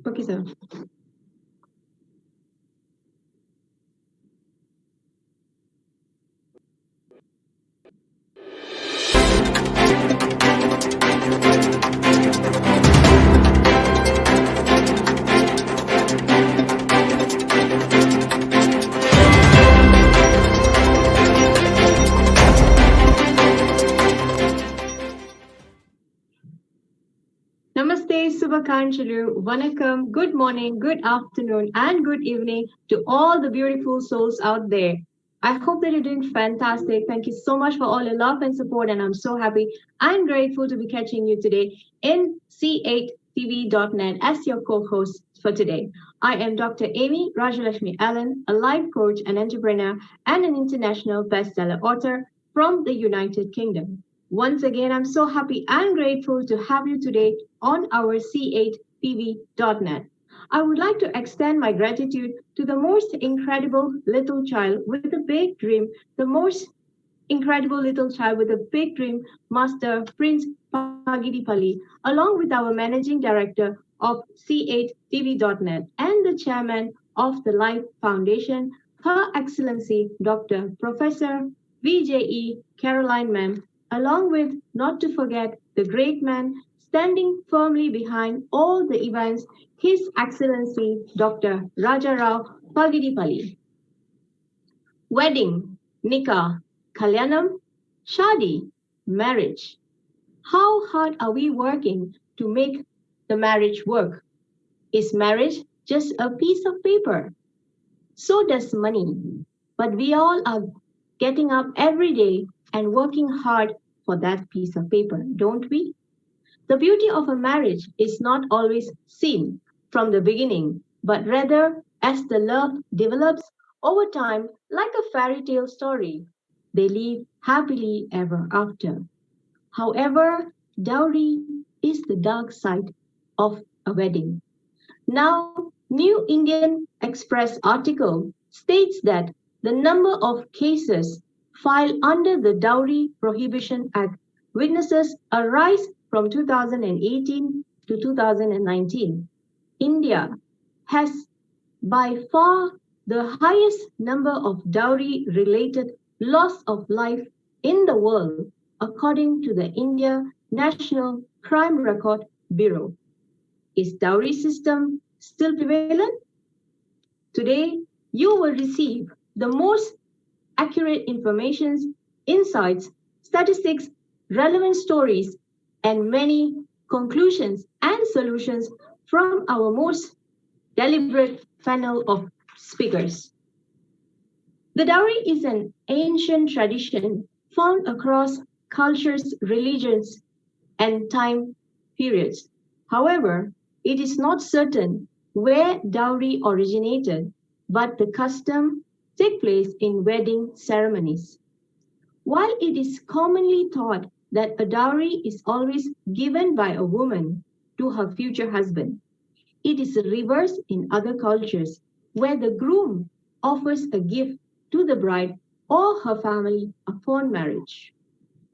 Okay, sir. Namaste, Subhakanchalu, Vanakkam, good morning, good afternoon, and good evening to all the beautiful souls out there. I hope that you're doing fantastic. Thank you so much for all your love and support, and I'm so happy and grateful to be catching you today in C8TV.net as your co-host for today. I am Dr. Amy Rajalashmi Allen, a life coach, an entrepreneur, and an international bestseller author from the United Kingdom. Once again, I'm so happy and grateful to have you today on our C8TV.net. I would like to extend my gratitude to the most incredible little child with a big dream, the most incredible little child with a big dream, Master Prince Pagidipalli, along with our managing director of C8TV.net and the chairman of the Life Foundation, Her Excellency Dr. Professor VJE Caroline Ma'am, along with, not to forget, the great man standing firmly behind all the events, His Excellency Dr. Rajarao Pagidipalli. Wedding, nikah, kalyanam, shadi, marriage. How hard are we working to make the marriage work? Is marriage just a piece of paper? So does money. But we all are getting up every day and working hard for that piece of paper, don't we? The beauty of a marriage is not always seen from the beginning, but rather as the love develops over time like a fairy tale story. They live happily ever after. However, dowry is the dark side of a wedding. Now, New Indian Express article states that the number of cases filed under the Dowry Prohibition Act witnesses a rise from 2018 to 2019. India has by far the highest number of dowry related loss of life in the world, according to the India National Crime Record Bureau. Is dowry system still prevalent? Today, you will receive the most accurate information, insights, statistics, relevant stories, and many conclusions and solutions from our most deliberate panel of speakers. The dowry is an ancient tradition found across cultures, religions, and time periods. However, it is not certain where dowry originated, but the custom take place in wedding ceremonies. While it is commonly thought that a dowry is always given by a woman to her future husband, it is reversed in other cultures where the groom offers a gift to the bride or her family upon marriage.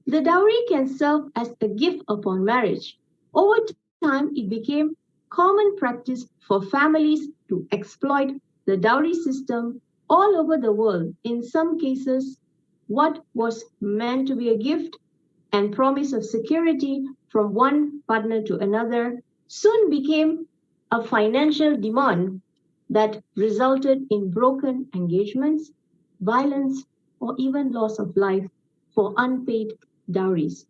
The dowry can serve as a gift upon marriage. Over time, it became common practice for families to exploit the dowry system all over the world. In some cases, what was meant to be a gift and promise of security from one partner to another soon became a financial demand that resulted in broken engagements, violence, or even loss of life for unpaid dowries.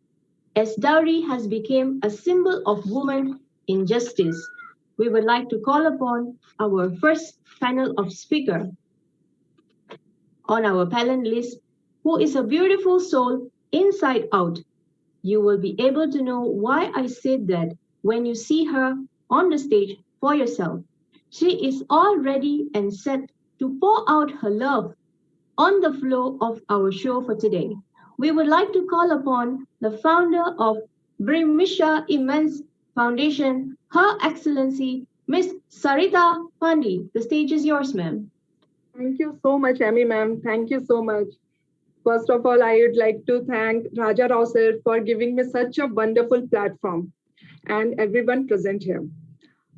As dowry has become a symbol of woman injustice, we would like to call upon our first panel of speaker on our panel list, who is a beautiful soul inside out. You will be able to know why I said that when you see her on the stage for yourself. She is all ready and set to pour out her love on the flow of our show for today. We would like to call upon the founder of Brimisha Immense Foundation, Her Excellency, Miss Sarita Pandey. The stage is yours, ma'am. Thank you so much, Amy ma'am. Thank you so much. First of all, I would like to thank Raja Rao sir for giving me such a wonderful platform and everyone present here.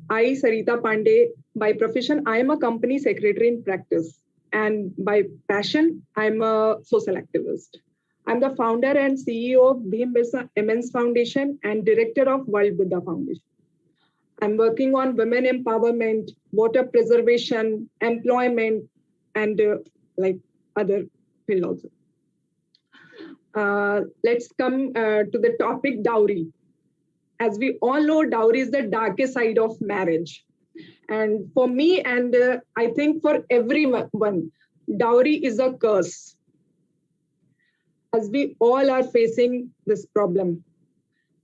I, Sarita Pandey, by profession, I am a company secretary in practice. And by passion, I'm a social activist. I'm the founder and CEO of Bhim Birsa Immense Foundation and director of World Buddha Foundation. I'm working on women empowerment, water preservation, employment, and like other fields also. Let's come to the topic dowry. As we all know, dowry is the darkest side of marriage. And for me, and I think for everyone, dowry is a curse. As we all are facing this problem.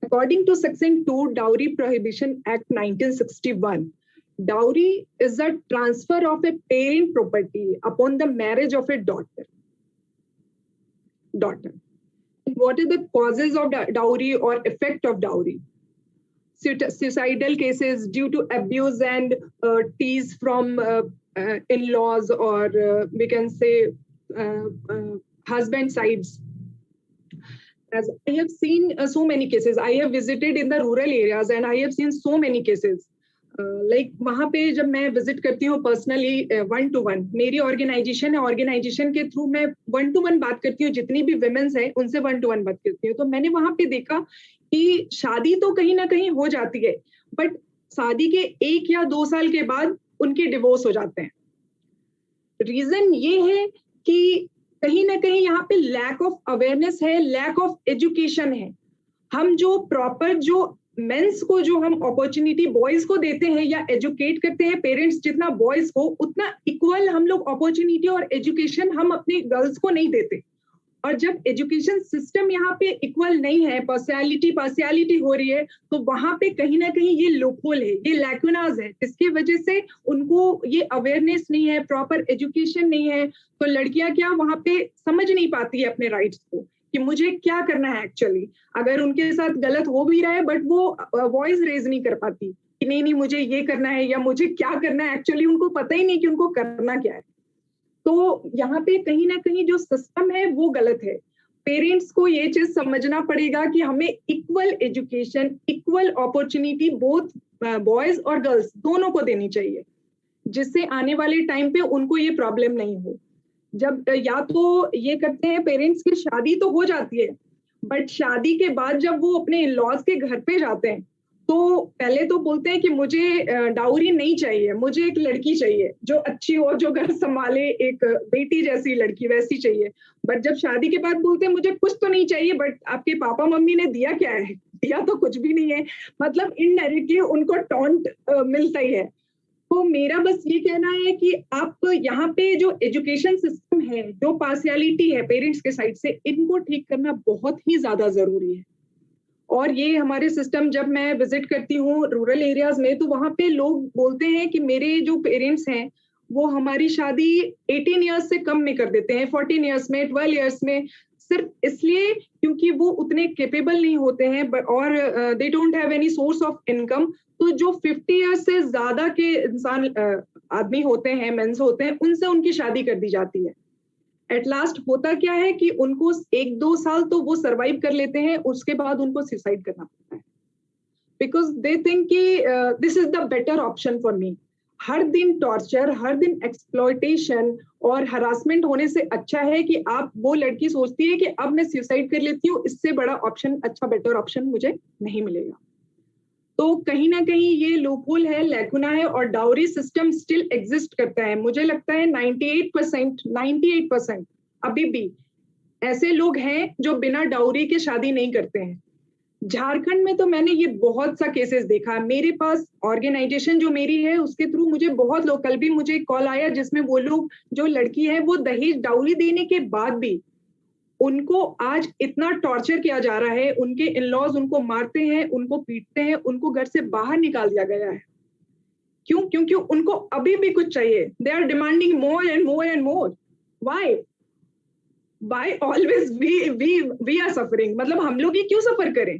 According to Section 2, Dowry Prohibition Act 1961, dowry is a transfer of a parent property upon the marriage of a daughter. What are the causes of dowry or effect of dowry? Suicidal cases due to abuse and tease from in-laws, or we can say husband sides. As I have seen so many cases, I have visited in the rural areas and I have seen so many cases. Like वहाँ पे जब मैं visit करती हूँ personally 1-to-1, मेरी organisation है, organisation के through मैं 1-to-1 बात करती हूँ, जितनी भी विमेन्स हैं उनसे 1-to-1 बात करती हूँ. तो मैंने वहाँ पे देखा कि शादी तो कहीं ना कहीं हो जाती है, बट शादी के 1 या 2 साल के बाद उनके डिवोर्स हो जाते हैं. रीजन ये है कि कहीं ना कहीं यहाँ पे लैक ऑफ अवेयरनेस है, लैक ऑफ एजुकेशन है. हम जो प्रॉपर जो मेंस को जो हम अपॉर्चुनिटी बॉयज को देते हैं या एजुकेट करते हैं पेरेंट्स जितना बॉयज को, उतना इक्वल हम लोग अपॉर्चुनिटी और एजुकेशन हम अपनी गर्ल्स को नहीं देते. और जब एजुकेशन सिस्टम यहाँ पे इक्वल नहीं है, पार्शियलिटी हो रही है, तो वहां पे कहीं ना कहीं ये लूपहोल है, ये लैकुनाज है, जिसकी वजह से उनको ये अवेयरनेस नहीं है, प्रॉपर एजुकेशन नहीं है. तो लड़कियां क्या वहां पे समझ नहीं पाती है अपने राइट्स को कि मुझे क्या करना है एक्चुअली. अगर उनके साथ गलत हो भी रहा है बट वो वॉइस रेज नहीं कर पाती कि नहीं मुझे ये करना है या मुझे क्या करना है. एक्चुअली उनको पता ही नहीं कि उनको करना क्या है. तो यहाँ पे कहीं ना कहीं जो सिस्टम है वो गलत है. पेरेंट्स को ये चीज समझना पड़ेगा कि हमें equal education, equal opportunity both boys और गर्ल्स दोनों को देनी चाहिए, जिससे आने वाले टाइम पे उनको ये प्रॉब्लम नहीं हो. जब या तो ये करते हैं पेरेंट्स की शादी तो हो जाती है, बट शादी के बाद जब वो अपने इन-लॉज के घर पे जाते हैं तो पहले तो बोलते हैं कि मुझे डाउरी नहीं चाहिए, मुझे एक लड़की चाहिए जो अच्छी हो, जो घर संभाले, एक बेटी जैसी लड़की वैसी चाहिए. बट जब शादी के बाद बोलते हैं मुझे कुछ तो नहीं चाहिए, बट आपके पापा मम्मी ने दिया क्या है? दिया तो कुछ भी नहीं है. मतलब इनडायरेक्टली उनको टॉन्ट मिलता ही है. तो मेरा बस ये कहना है कि आप यहाँ पे जो एजुकेशन सिस्टम है, जो पार्शियलिटी है पेरेंट्स के साइड से, इनको ठीक करना बहुत ही ज्यादा जरूरी है. और ये हमारे सिस्टम, जब मैं विजिट करती हूँ रूरल एरियाज में, तो वहाँ पे लोग बोलते हैं कि मेरे जो पेरेंट्स हैं वो हमारी शादी 18 ईयर्स से कम में कर देते हैं, 14 ईयर्स में, 12 ईयर्स में, सिर्फ इसलिए क्योंकि वो उतने केपेबल नहीं होते हैं और they don't have any source of income. तो जो 50 ईयर्स से ज्यादा के इंसान आदमी होते हैं, मेंस होते हैं, उनसे उनकी शादी कर दी जाती है. एट लास्ट होता क्या है कि उनको 1-2 साल तो वो सरवाइव कर लेते हैं, उसके बाद उनको सुसाइड करना पड़ता है, बिकॉज दे थिंक कि this is the better option for me. हर दिन टॉर्चर, हर दिन एक्सप्लॉयटेशन और हरासमेंट होने से अच्छा है कि आप, वो लड़की सोचती है कि अब मैं सुसाइड कर लेती हूँ, इससे बड़ा ऑप्शन, अच्छा बेटर ऑप्शन मुझे नहीं मिलेगा. तो कहीं ना कहीं ये लूपहोल है, लैकुना है, और डाउरी सिस्टम स्टिल एग्जिस्ट करता है. मुझे लगता है 98% अभी भी ऐसे लोग हैं जो बिना डाउरी के शादी नहीं करते हैं. झारखंड में तो मैंने ये बहुत सा केसेस देखा. मेरे पास ऑर्गेनाइजेशन जो मेरी है उसके थ्रू मुझे बहुत लोग, कल भी मुझे कॉल आया जिसमें वो लोग, जो लड़की है वो दहेज डाउरी देने के बाद भी उनको आज इतना टॉर्चर किया जा रहा है, उनके इन-लॉज उनको मारते हैं, उनको पीटते हैं, उनको घर से बाहर निकाल दिया गया है. क्यों? क्योंकि उनको अभी भी कुछ चाहिए. They are demanding more and more and more. Why always we are suffering? मतलब हम लोग ये क्यों सफर करें?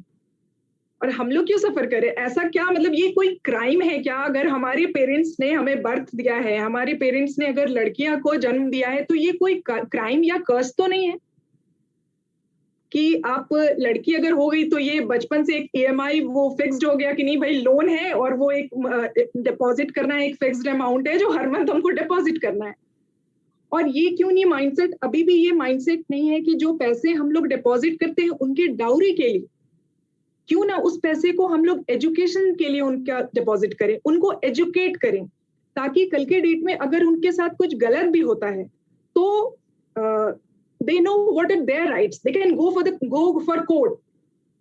और हम लोग क्यों सफर करें? ऐसा क्या, मतलब ये कोई क्राइम है क्या? अगर हमारे पेरेंट्स ने हमें बर्थ दिया है, हमारे पेरेंट्स ने अगर लड़कियां को जन्म दिया है, तो ये कोई क्राइम या कर्स तो नहीं है. कि आप लड़की अगर हो गई तो ये बचपन से एक ईएमआई वो फिक्स्ड हो गया कि नहीं भाई लोन है और वो एक डिपॉजिट करना है, एक फिक्स्ड अमाउंट है जो हर मंथ हमको डिपॉजिट करना है। और ये क्यों नहीं माइंडसेट, अभी भी ये माइंडसेट नहीं है कि जो पैसे हम लोग डिपॉजिट करते हैं उनके डाउरी के लिए, क्यों ना उस पैसे को हम लोग एजुकेशन के लिए उनका डिपॉजिट करें, उनको एजुकेट करें, ताकि कल के डेट में अगर उनके साथ कुछ गलत भी होता है तो they know what are their rights, they can go for court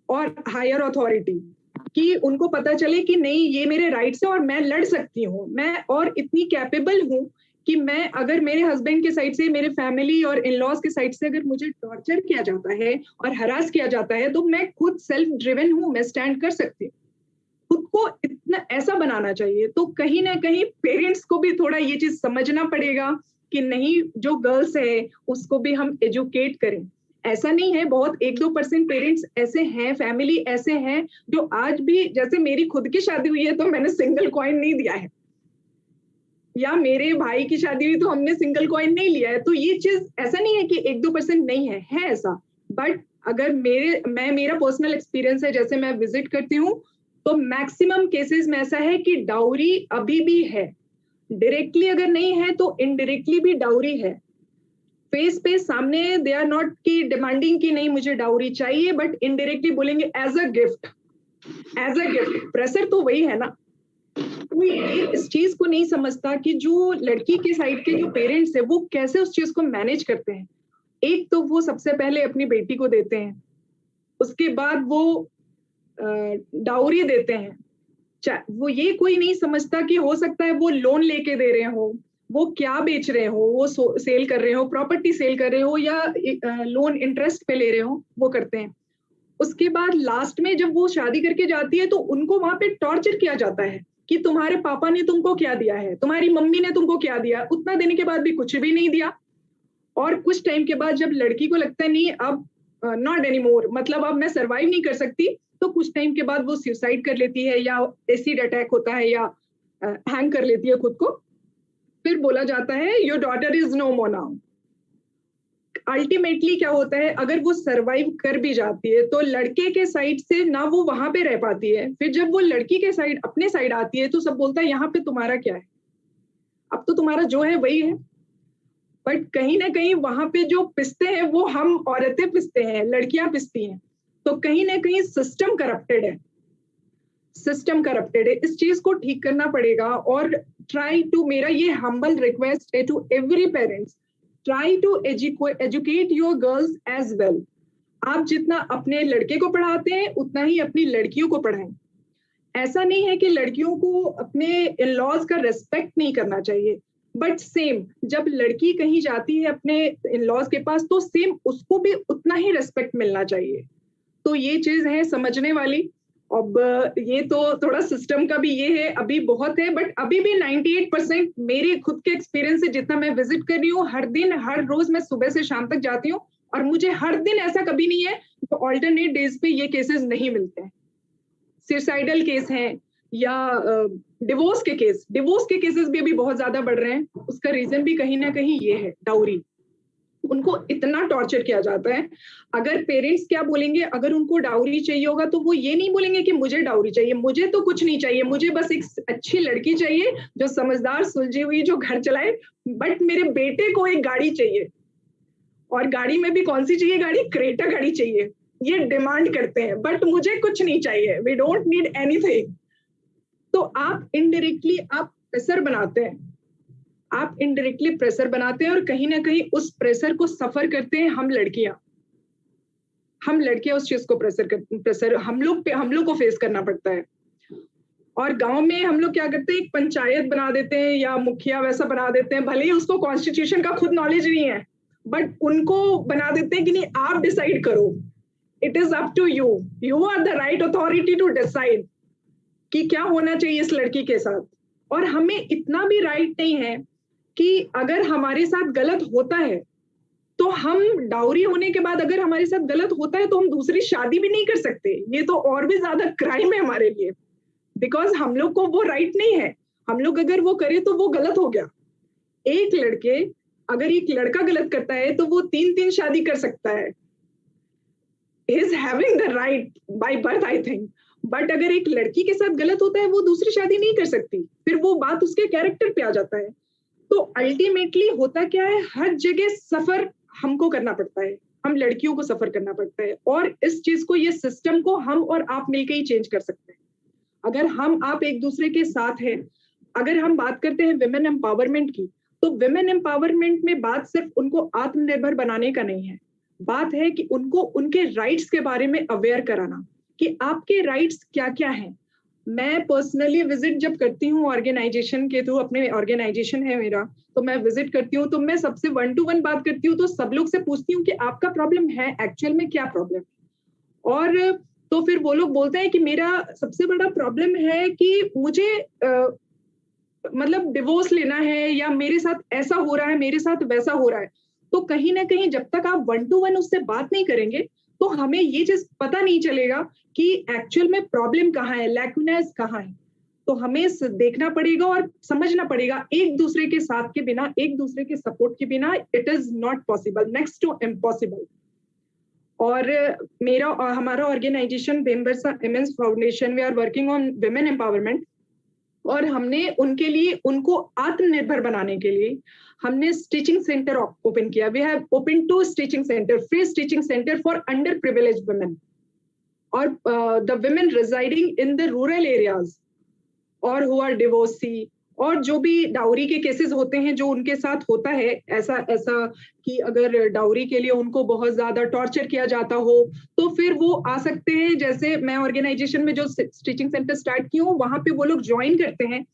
और higher authority, कि उनको पता चले कि नहीं ये मेरे राइट्स है और मैं लड़ सकती हूँ, मैं और इतनी कैपेबल हूँ कि मैं अगर मेरे हस्बैंड के साइड से, मेरे फैमिली और इन लॉज के साइड से अगर मुझे टॉर्चर किया जाता है और हरास किया जाता है तो मैं खुद सेल्फ ड्रिवन हूँ, मैं स्टैंड कर सकती हूँ। खुद को इतना ऐसा बनाना चाहिए। तो कहीं ना कहीं पेरेंट्स को भी थोड़ा ये चीज समझना पड़ेगा कि नहीं, जो गर्ल्स है उसको भी हम एजुकेट करें। ऐसा नहीं है, बहुत 1-2% पेरेंट्स ऐसे हैं, फैमिली ऐसे हैं जो आज भी, जैसे मेरी खुद की शादी हुई है तो मैंने सिंगल कॉइन नहीं दिया है, या मेरे भाई की शादी हुई तो हमने सिंगल कॉइन नहीं लिया है। तो ये चीज ऐसा नहीं है कि 1-2% नहीं है ऐसा। बट अगर मेरा पर्सनल एक्सपीरियंस है, जैसे मैं विजिट करती हूँ तो मैक्सिमम केसेस में ऐसा है कि डाउरी अभी भी है। डायरेक्टली अगर नहीं है तो इनडायरेक्टली भी डाउरी है। फेस पे सामने दे आर नॉट की डिमांडिंग कि नहीं मुझे डाउरी चाहिए, बट इनडायरेक्टली बोलेंगे as a gift, as a gift. Pressure तो वही है ना। कोई इस चीज को नहीं समझता कि जो लड़की के साइड के जो पेरेंट्स है वो कैसे उस चीज को मैनेज करते हैं। एक तो वो सबसे पहले अपनी बेटी को देते हैं, उसके बाद वो डाउरी देते हैं। वो ये कोई नहीं समझता कि हो सकता है वो लोन लेके दे रहे हो, वो क्या बेच रहे हो, वो सेल कर रहे हो, प्रॉपर्टी सेल कर रहे हो, या लोन इंटरेस्ट पे ले रहे हो, वो करते हैं। उसके बाद लास्ट में जब वो शादी करके जाती है तो उनको वहां पे टॉर्चर किया जाता है कि तुम्हारे पापा ने तुमको क्या दिया है, तुम्हारी मम्मी ने तुमको क्या दिया। उतना देने के बाद भी कुछ भी नहीं दिया। और कुछ टाइम के बाद जब लड़की को लगता है नहीं अब नॉट एनी मोर, मतलब अब मैं सर्वाइव नहीं कर सकती, तो कुछ टाइम के बाद वो सुसाइड कर लेती है, या एसिड अटैक होता है, या हैंग कर लेती है खुद को। फिर बोला जाता है your daughter is no more now. Ultimately क्या होता है, अगर वो सरवाइव कर भी जाती है तो लड़के के साइड से ना वो वहां पे रह पाती है। फिर जब वो लड़की के साइड अपने साइड आती है तो सब बोलता है यहाँ पे तुम्हारा क्या है, अब तो तुम्हारा जो है वही है। बट कहीं ना कहीं वहां पे जो पिसते हैं वो हम औरतें पिसते हैं, लड़कियां पिसती हैं। तो कहीं ना कहीं सिस्टम करप्टेड है, सिस्टम करप्टेड है। इस चीज को ठीक करना पड़ेगा। और ट्राई टू, मेरा ये हम्बल रिक्वेस्ट है to every parents, try to educate your girls as well. आप जितना अपने लड़के को पढ़ाते हैं उतना ही अपनी लड़कियों को पढ़ाएं। ऐसा नहीं है कि लड़कियों को अपने इन-लॉज का रेस्पेक्ट नहीं करना चाहिए, बट सेम जब लड़की कहीं जाती है अपने इन-लॉज के पास तो सेम उसको भी उतना ही रेस्पेक्ट मिलना चाहिए। तो ये चीज है समझने वाली। अब ये तो थोड़ा सिस्टम का भी ये है, अभी बहुत है, बट अभी भी 98% मेरे खुद के एक्सपीरियंस से जितना मैं विजिट कर रही हूँ, हर दिन हर रोज मैं सुबह से शाम तक जाती हूँ और मुझे हर दिन ऐसा कभी नहीं है तो ऑल्टरनेट डेज पे ये केसेस नहीं मिलते हैं। सुसाइडल केस हैं या डिवोर्स के केसेस भी अभी बहुत ज्यादा बढ़ रहे हैं। उसका रीजन भी कहीं ना कहीं ये है, डाउरी। उनको इतना टॉर्चर किया जाता है। अगर पेरेंट्स क्या बोलेंगे, अगर उनको डाउरी चाहिए होगा तो वो ये नहीं बोलेंगे कि मुझे डाउरी चाहिए, मुझे तो कुछ नहीं चाहिए, मुझे बस एक अच्छी लड़की चाहिए जो समझदार, सुलझी हुई, जो घर चलाए, बट मेरे बेटे को एक गाड़ी चाहिए। और गाड़ी में भी कौन सी चाहिए गाड़ी, क्रेटा गाड़ी चाहिए, ये डिमांड करते हैं। बट मुझे कुछ नहीं चाहिए, वी डोंट नीड एनीथिंग। तो आप इनडायरेक्टली आप प्रेशर बनाते हैं, आप इनडायरेक्टली प्रेशर बनाते हैं और कहीं ना कहीं उस प्रेशर को सफर करते हैं हम लड़कियां उस चीज को प्रेशर हम लोग को फेस करना पड़ता है। और गांव में हम लोग क्या करते हैं, एक पंचायत बना देते हैं या मुखिया वैसा बना देते हैं, भले ही उसको कॉन्स्टिट्यूशन का खुद नॉलेज नहीं है, बट उनको बना देते हैं कि नहीं आप डिसाइड करो, it is up to you are the right authority to decide कि क्या होना चाहिए इस लड़की के साथ। और हमें इतना भी राइट नहीं है कि अगर हमारे साथ गलत होता है तो हम डाउरी होने के बाद अगर हमारे साथ गलत होता है तो हम दूसरी शादी भी नहीं कर सकते। ये तो और भी ज्यादा क्राइम है हमारे लिए, बिकॉज हम लोग को वो राइट नहीं है। हम लोग अगर वो करें तो वो गलत हो गया। अगर एक लड़का गलत करता है तो वो 3 शादी कर सकता है। is having the right by birth, I think. But अगर एक लड़की के साथ गलत होता है, वो दूसरी शादी नहीं कर सकती, फिर वो बात उसके कैरेक्टर पे आ जाता है. तो अल्टीमेटली होता क्या है, हर जगह सफर हमको करना पड़ता है, हम लड़कियों को सफर करना पड़ता है, और इस चीज को, ये सिस्टम को हम और आप मिलकर ही चेंज कर सकते हैं. अगर हम आप एक दूसरे के साथ हैं. अगर हम बात करते हैं विमेन एम्पावरमेंट की, तो विमेन एम्पावरमेंट में बात सिर्फ उनको आत्मनिर्भर बनाने का नहीं है, बात है कि उनको उनके राइट्स के बारे में अवेयर कराना कि आपके राइट्स क्या क्या हैं. मैं पर्सनली विजिट जब करती हूँ ऑर्गेनाइजेशन के थ्रू, अपने ऑर्गेनाइजेशन है मेरा, तो मैं विजिट करती हूँ, तो मैं सबसे 1-to-1 बात करती हूँ, तो सब लोग से पूछती हूँ कि आपका प्रॉब्लम है एक्चुअल में क्या प्रॉब्लम है. और तो फिर वो लोग बोलते हैं कि मेरा सबसे बड़ा प्रॉब्लम है कि मुझे मतलब डिवोर्स लेना है, या मेरे साथ ऐसा हो रहा है, मेरे साथ वैसा हो रहा है. तो कहीं ना कहीं जब तक आप 1-to-1 उससे बात नहीं करेंगे, तो हमें ये चीज पता नहीं चलेगा कि एक्चुअल में प्रॉब्लम कहाँ है, लैकुनास कहाँ है. तो हमें देखना पड़ेगा और समझना पड़ेगा, एक दूसरे के साथ के बिना, एक दूसरे के सपोर्ट के बिना it is not possible, next to impossible. और मेरा हमारा ऑर्गेनाइजेशन बेम्बरसा immense foundation, we are working on women empowerment. और हमने उनके लिए, उनको आत्मनिर्भर बनाने के लिए हमने स्टिचिंग सेंटर ओपन किया. We have open 2 stitching centre, free stitching centre for underprivileged women, और the women residing in the rural areas, और हु आर डिवोर्सी, और जो भी डाउरी के केसेस होते हैं जो उनके साथ होता है, ऐसा कि अगर डाउरी के लिए उनको बहुत ज्यादा टॉर्चर किया जाता हो, तो फिर वो आ सकते हैं. जैसे मैं ऑर्गेनाइजेशन में जो स्टिचिंग सेंटर स्टार्ट की हूँ, वहां पे वो लोग ज्वाइन करते हैं,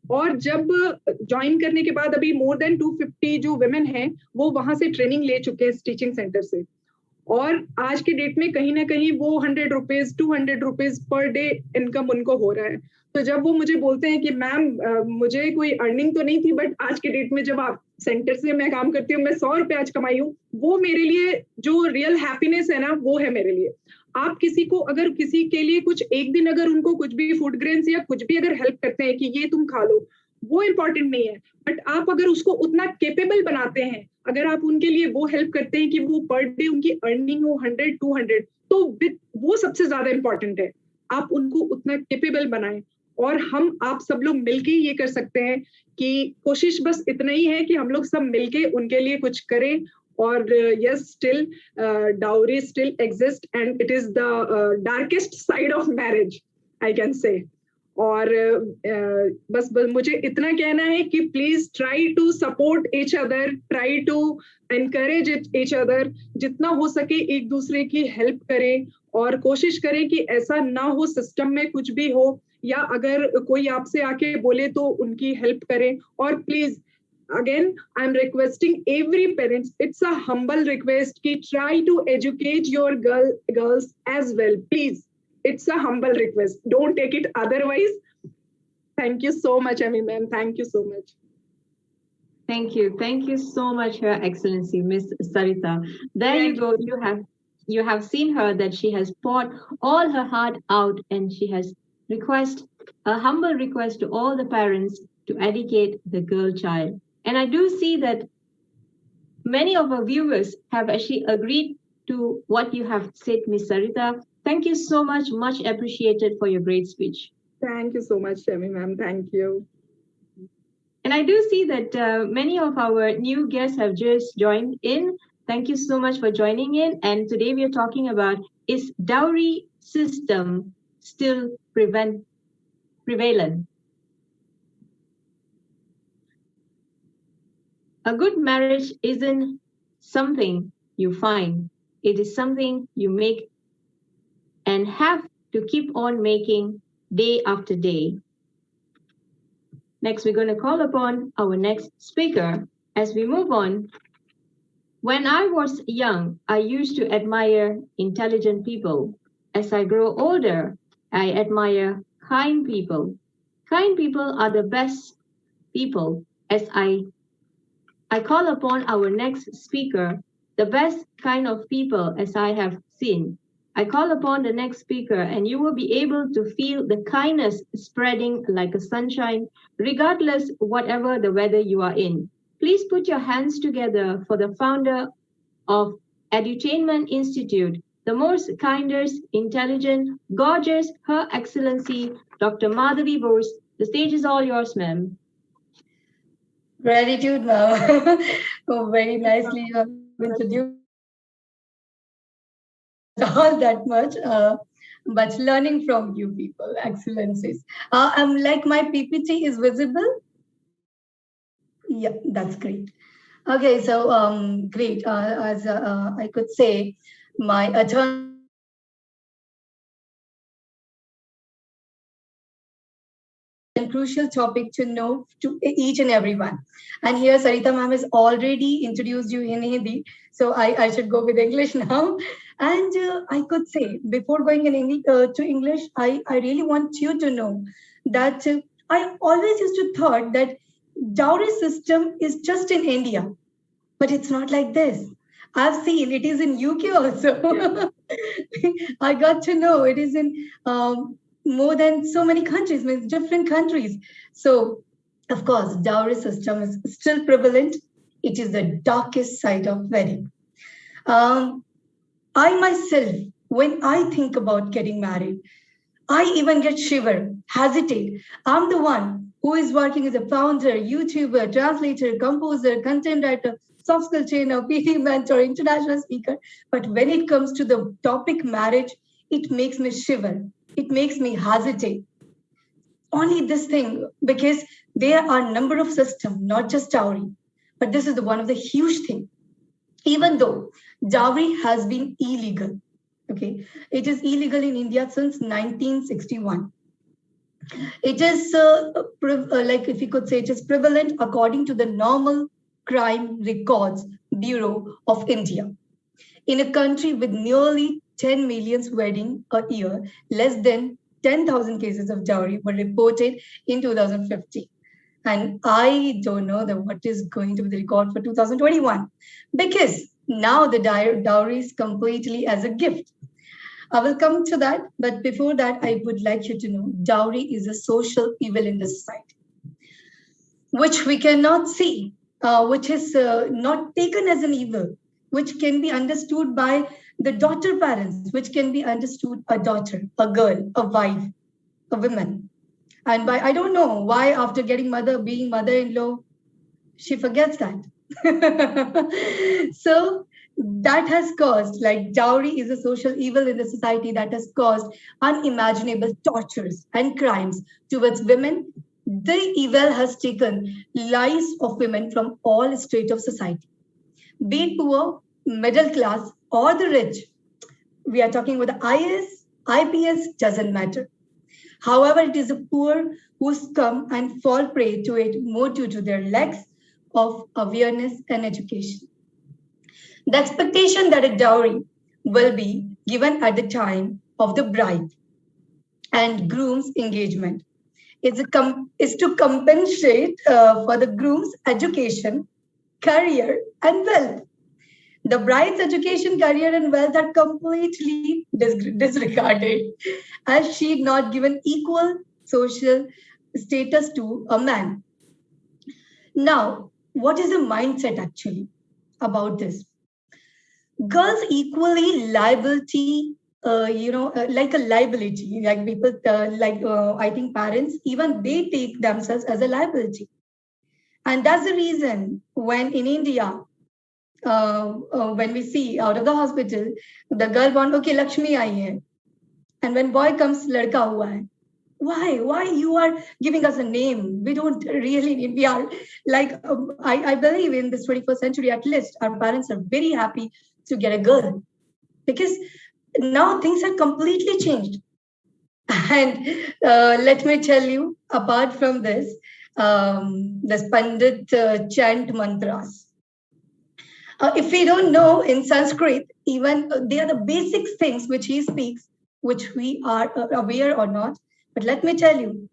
और जब ज्वाइन करने के बाद अभी मोर देन 250 जो वुमेन हैं, वो वहां से ट्रेनिंग ले चुके हैं स्टिचिंग सेंटर से. और आज के डेट में कहीं ना कहीं वो 100 rupees 200 rupees per day income उनको हो रहा है. तो जब वो मुझे बोलते हैं कि मैम मुझे कोई अर्निंग तो नहीं थी, बट आज के डेट में जब आप सेंटर से मैं काम करती हूँ, मैं 100 रुपए आज कमाई हूँ, वो मेरे लिए जो रियल हैप्पीनेस है ना, वो है मेरे लिए. आप किसी को, अगर किसी के लिए कुछ एक दिन अगर उनको कुछ भी फूड ग्रेन्स या कुछ भी अगर हेल्प करते हैं कि ये तुम खा लो, वो इम्पोर्टेंट नहीं है. बट आप अगर उसको उतना केपेबल बनाते हैं, अगर आप उनके लिए वो हेल्प करते हैं कि वो पर डे उनकी अर्निंग हो 100-200, तो वो सबसे ज्यादा इम्पोर्टेंट है. आप उनको उतना केपेबल बनाएं, और हम आप सब लोग मिलके ये कर सकते हैं कि कोशिश बस इतना ही है कि हम लोग सब मिलके उनके लिए कुछ करें. और yes, still dowry still exists, and it is the darkest side of marriage, I can say. और बस मुझे इतना कहना है कि please try to support each other, try to encourage each other, जितना हो सके एक दूसरे की हेल्प करें, और कोशिश करें कि ऐसा ना हो सिस्टम में कुछ भी हो, या अगर कोई आपसे आके बोले तो उनकी हेल्प करें. और please again I'm requesting every parents, it's a humble request ki try to educate your girls as well, please. It's a humble request, don't take it otherwise. Thank you so much, Amy ma'am, thank you so much. Thank you so much, Her Excellency Miss Sarita. There you go. You have seen her, that she has poured all her heart out, and she has a humble request to all the parents to educate the girl child. And I do see that many of our viewers have actually agreed to what you have said, Miss Sarita. Thank you so much. Much appreciated for your great speech. Thank you so much, Shami ma'am. Thank you. And I do see that many of our new guests have just joined in. Thank you so much for joining in. And today we are talking about, is dowry system still prevalent? A good marriage isn't something you find. It is something you make and have to keep on making day after day. Next, we're going to call upon our next speaker as we move on. When I was young, I used to admire intelligent people. As I grow older, I admire kind people. Kind people are the best people. As I call upon our next speaker, the best kind of people as I have seen. I call upon the next speaker, and you will be able to feel the kindness spreading like a sunshine, regardless whatever the weather you are in. Please put your hands together for the founder of Edutainment Institute, the most kindest, intelligent, gorgeous, Her Excellency Dr. Madhavi Borse. The stage is all yours, ma'am. Gratitude, ma'am. Oh, very nicely you have introduced all that much. But learning from you people, excellencies. I'm like my PPT is visible. Yeah, that's great. Okay, so great. As I could say, my attorney and crucial topic to know to each and everyone. And here Sarita ma'am has already introduced you in Hindi, so I should go with English now. And I could say before going to English, I really want you to know that I always used to thought that dowry system is just in India, but it's not like this. I've seen it is in UK also. I got to know it is in more than so many countries, means different countries. So, of course, dowry system is still prevalent. It is the darkest side of wedding. I myself, when I think about getting married, I even get shiver, hesitate. I'm the one who is working as a founder, YouTuber, translator, composer, content writer, soft skill trainer, PT mentor, international speaker. But when it comes to the topic marriage, it makes me shiver. It makes me hesitate. Only this thing, because there are number of systems, not just dowry. But this is the one of the huge thing. Even though dowry has been illegal, okay, it is illegal in India since 1961. It is like if you could say it is prevalent according to the normal crime records bureau of India. In a country with nearly 10 million weddings a year, less than 10,000 cases of dowry were reported in 2015. And I don't know what is going to be the record for 2021, because now the dowry is completely as a gift. I will come to that, but before that, I would like you to know dowry is a social evil in the society, which we cannot see, which is not taken as an evil, which can be understood by the daughter parents, which can be understood a daughter, a girl, a wife, a woman. And by I don't know why after getting being mother-in-law, she forgets that. So that has caused, like dowry is a social evil in the society that has caused unimaginable tortures and crimes towards women. The evil has taken lives of women from all strata of society, be it poor, middle class, or the rich. We are talking about the IS, IPS, doesn't matter. However, it is the poor who come and fall prey to it more due to their lacks of awareness and education. The expectation that a dowry will be given at the time of the bride and groom's engagement is to compensate for the groom's education, career, and wealth. The bride's education, career, and wealth are completely disregarded, as she not given equal social status to a man. Now, what is the mindset actually about this? Girls equally liability, like a liability, like people, I think parents, even they take themselves as a liability. And that's the reason when in India, when we see out of the hospital, the girl born, okay, Lakshmi aayi hai. And when boy comes, ladka hua hai. Why you are giving us a name? We don't really, we are like, I believe in this 21st century, at least our parents are very happy to get a girl, because now things are completely changed. And let me tell you, apart from this, this Pandit chant mantras. If we don't know in Sanskrit, even they are the basic things which he speaks, which we are aware or not. But let me tell you,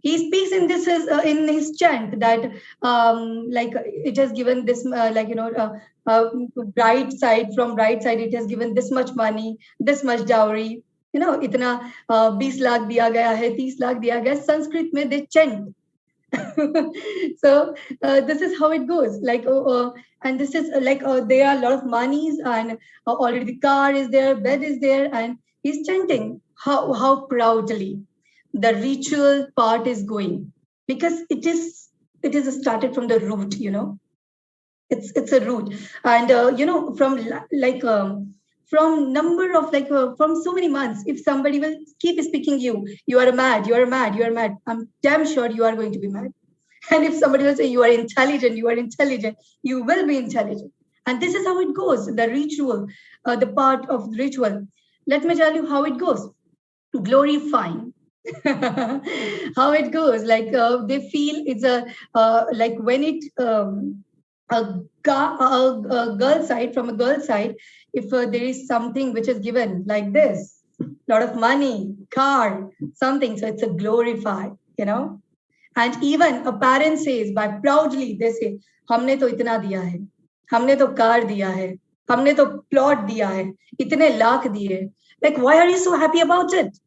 he speaks in this in his chant that like it has given this bride side, from bride side it has given this much money, this much dowry, itna 20 lakh diya gaya hai, 30 lakh diya gaya. Sanskrit mein they chant. So this is how it goes. And this is there are a lot of monies, and already the car is there, bed is there, and he's chanting how proudly the ritual part is going, because it is started from the root. It's a root, and from number of from so many months, if somebody will keep speaking you are mad, you are mad, you are mad, I'm damn sure you are going to be mad. And if somebody will say you are intelligent, you are intelligent, you will be intelligent. And this is how it goes, the ritual, the part of the ritual. Let me tell you how it goes. Glorifying. How it goes, they feel it's a like when it a girl side, from a girl side, if there is something which is given like this, lot of money, car, something, so it's a glorified. And even a parent says, by proudly they say, हमने तो इतना दिया है, हमने तो car दिया है, हमने तो plot दिया है, इतने लाख दिए. Like, why are you so happy about it?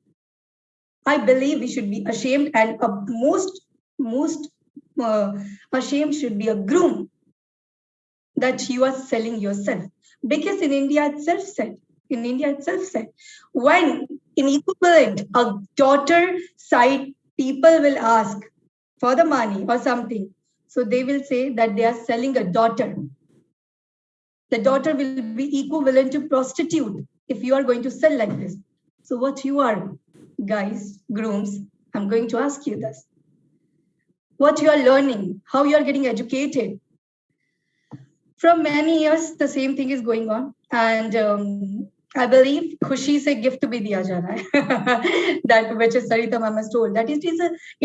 I believe we should be ashamed, and most ashamed should be a groom, that you are selling yourself. Because in India itself said, when in equivalent, a daughter side people will ask for the money or something, so they will say that they are selling a daughter. The daughter will be equivalent to prostitute if you are going to sell like this. So what you are, guys, grooms, I'm going to ask you this. What you are learning, how you are getting educated. From many years, the same thing is going on. And I believe Khushi se gift bhi diya ja raha hai. That which is Sarita ma'am has told. That it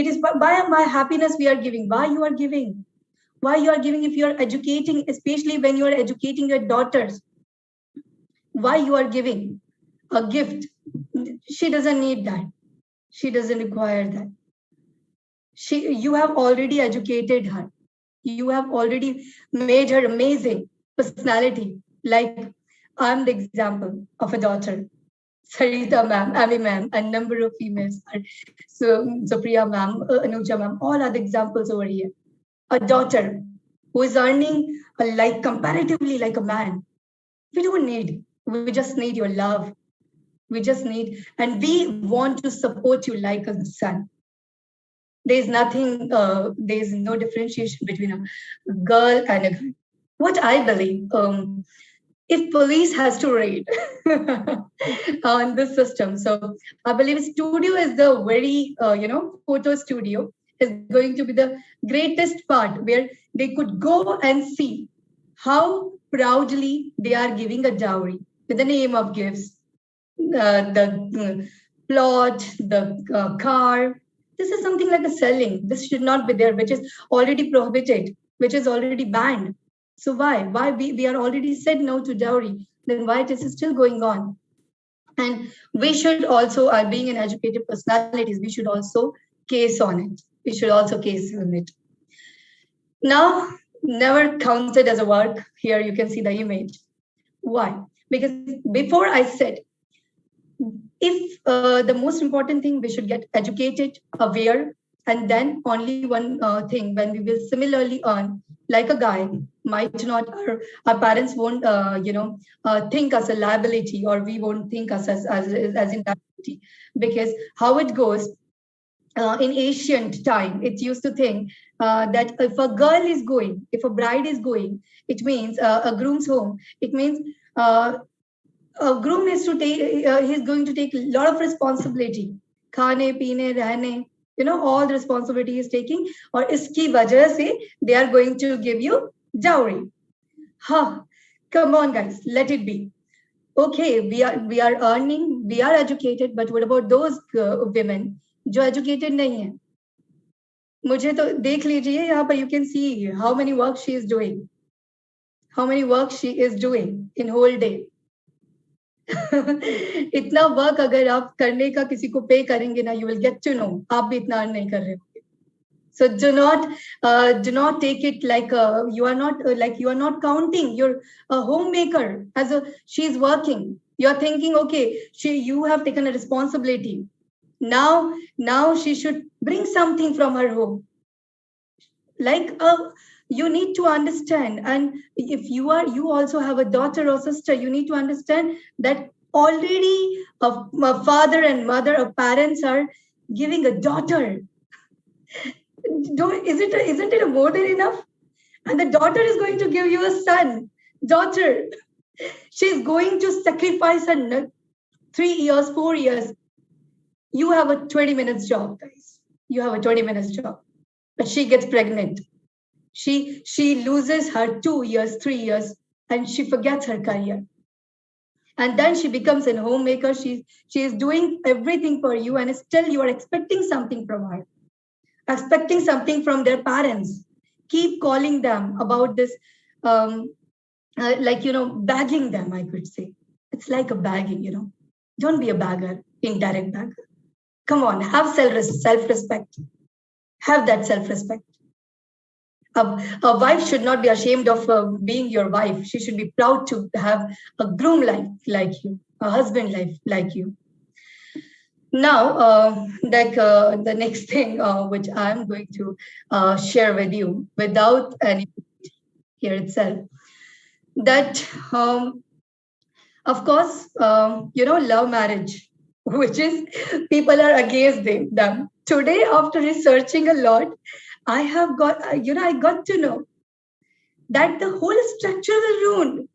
is by my happiness we are giving. Why you are giving? Why you are giving if you are educating, especially when you are educating your daughters? Why you are giving a gift? She doesn't need that. She doesn't require that. You have already educated her. You have already made her amazing personality. Like, I'm the example of a daughter. Sarita ma'am, Ami ma'am, a number of females. So Priya ma'am, Anuja ma'am, all are the examples over here. A daughter who is earning comparatively like a man. We don't need. We just need your love. We just need, and we want to support you like a son. There's nothing, there's no differentiation between a girl and a guy. What I believe, if police has to raid on this system, so I believe studio is the very, photo studio is going to be the greatest part where they could go and see how proudly they are giving a dowry with the name of gifts, the plot, the car. This is something like a selling. This should not be there, which is already prohibited, which is already banned. So why? Why we are already said no to dowry? Then why it is still going on? And we should also, being an educated personalities, we should also case on it. We should also case on it. Now, never counted as a work. Here you can see the image. Why? Because before I said, if the most important thing, we should get educated, aware, and then only one thing, when we will similarly earn like a guy, might not, our parents won't think us a liability, or we won't think us as in liability. Because how it goes, in ancient time, it used to think that if a girl is going, if a bride is going, it means a groom's home, it means a groom is to take, he's going to take a lot of responsibility. Khane, peene, rehne, all the responsibility is taking, or iski wajah se they are going to give you dowry. Come on, guys, let it be. Okay, we are earning, we are educated, but what about those women जो educated नहीं है? मुझे तो देख लीजिए यहाँ पर, you can see how many work she is doing. How many work she is doing in whole day. इतना वर्क अगर आप करने का किसी को पे करेंगे ना, you will get to know आप भी इतना अर्न नहीं कर रहे होंगे. So do not take it like you are not counting. You're a homemaker, she is working. You're thinking, okay, you have taken a responsibility. Now she should bring something from her home. like you need to understand, and if you also have a daughter or sister, you need to understand that already a father and mother or parents are giving a daughter. Don't, isn't it more than enough? And the daughter is going to give you a son, daughter. She's going to sacrifice her 3 years, 4 years. You have a 20 minutes job, guys. You have a 20 minutes job, but she gets pregnant. She loses her 2 years, 3 years, and she forgets her career. And then she becomes a homemaker. She is doing everything for you, and still you are expecting something from her, expecting something from their parents. Keep calling them about this, like, bagging them, I could say. It's like a bagging. Don't be a bagger, indirect bagger. Come on, have self-respect. Have that self-respect. A wife should not be ashamed of being your wife. She should be proud to have a groom like you, a husband like you. Now, the next thing which I'm going to share with you without any here itself, that of course, love marriage, which is people are against them. Today, after researching a lot, I have got, I got to know that the whole structure will ruin.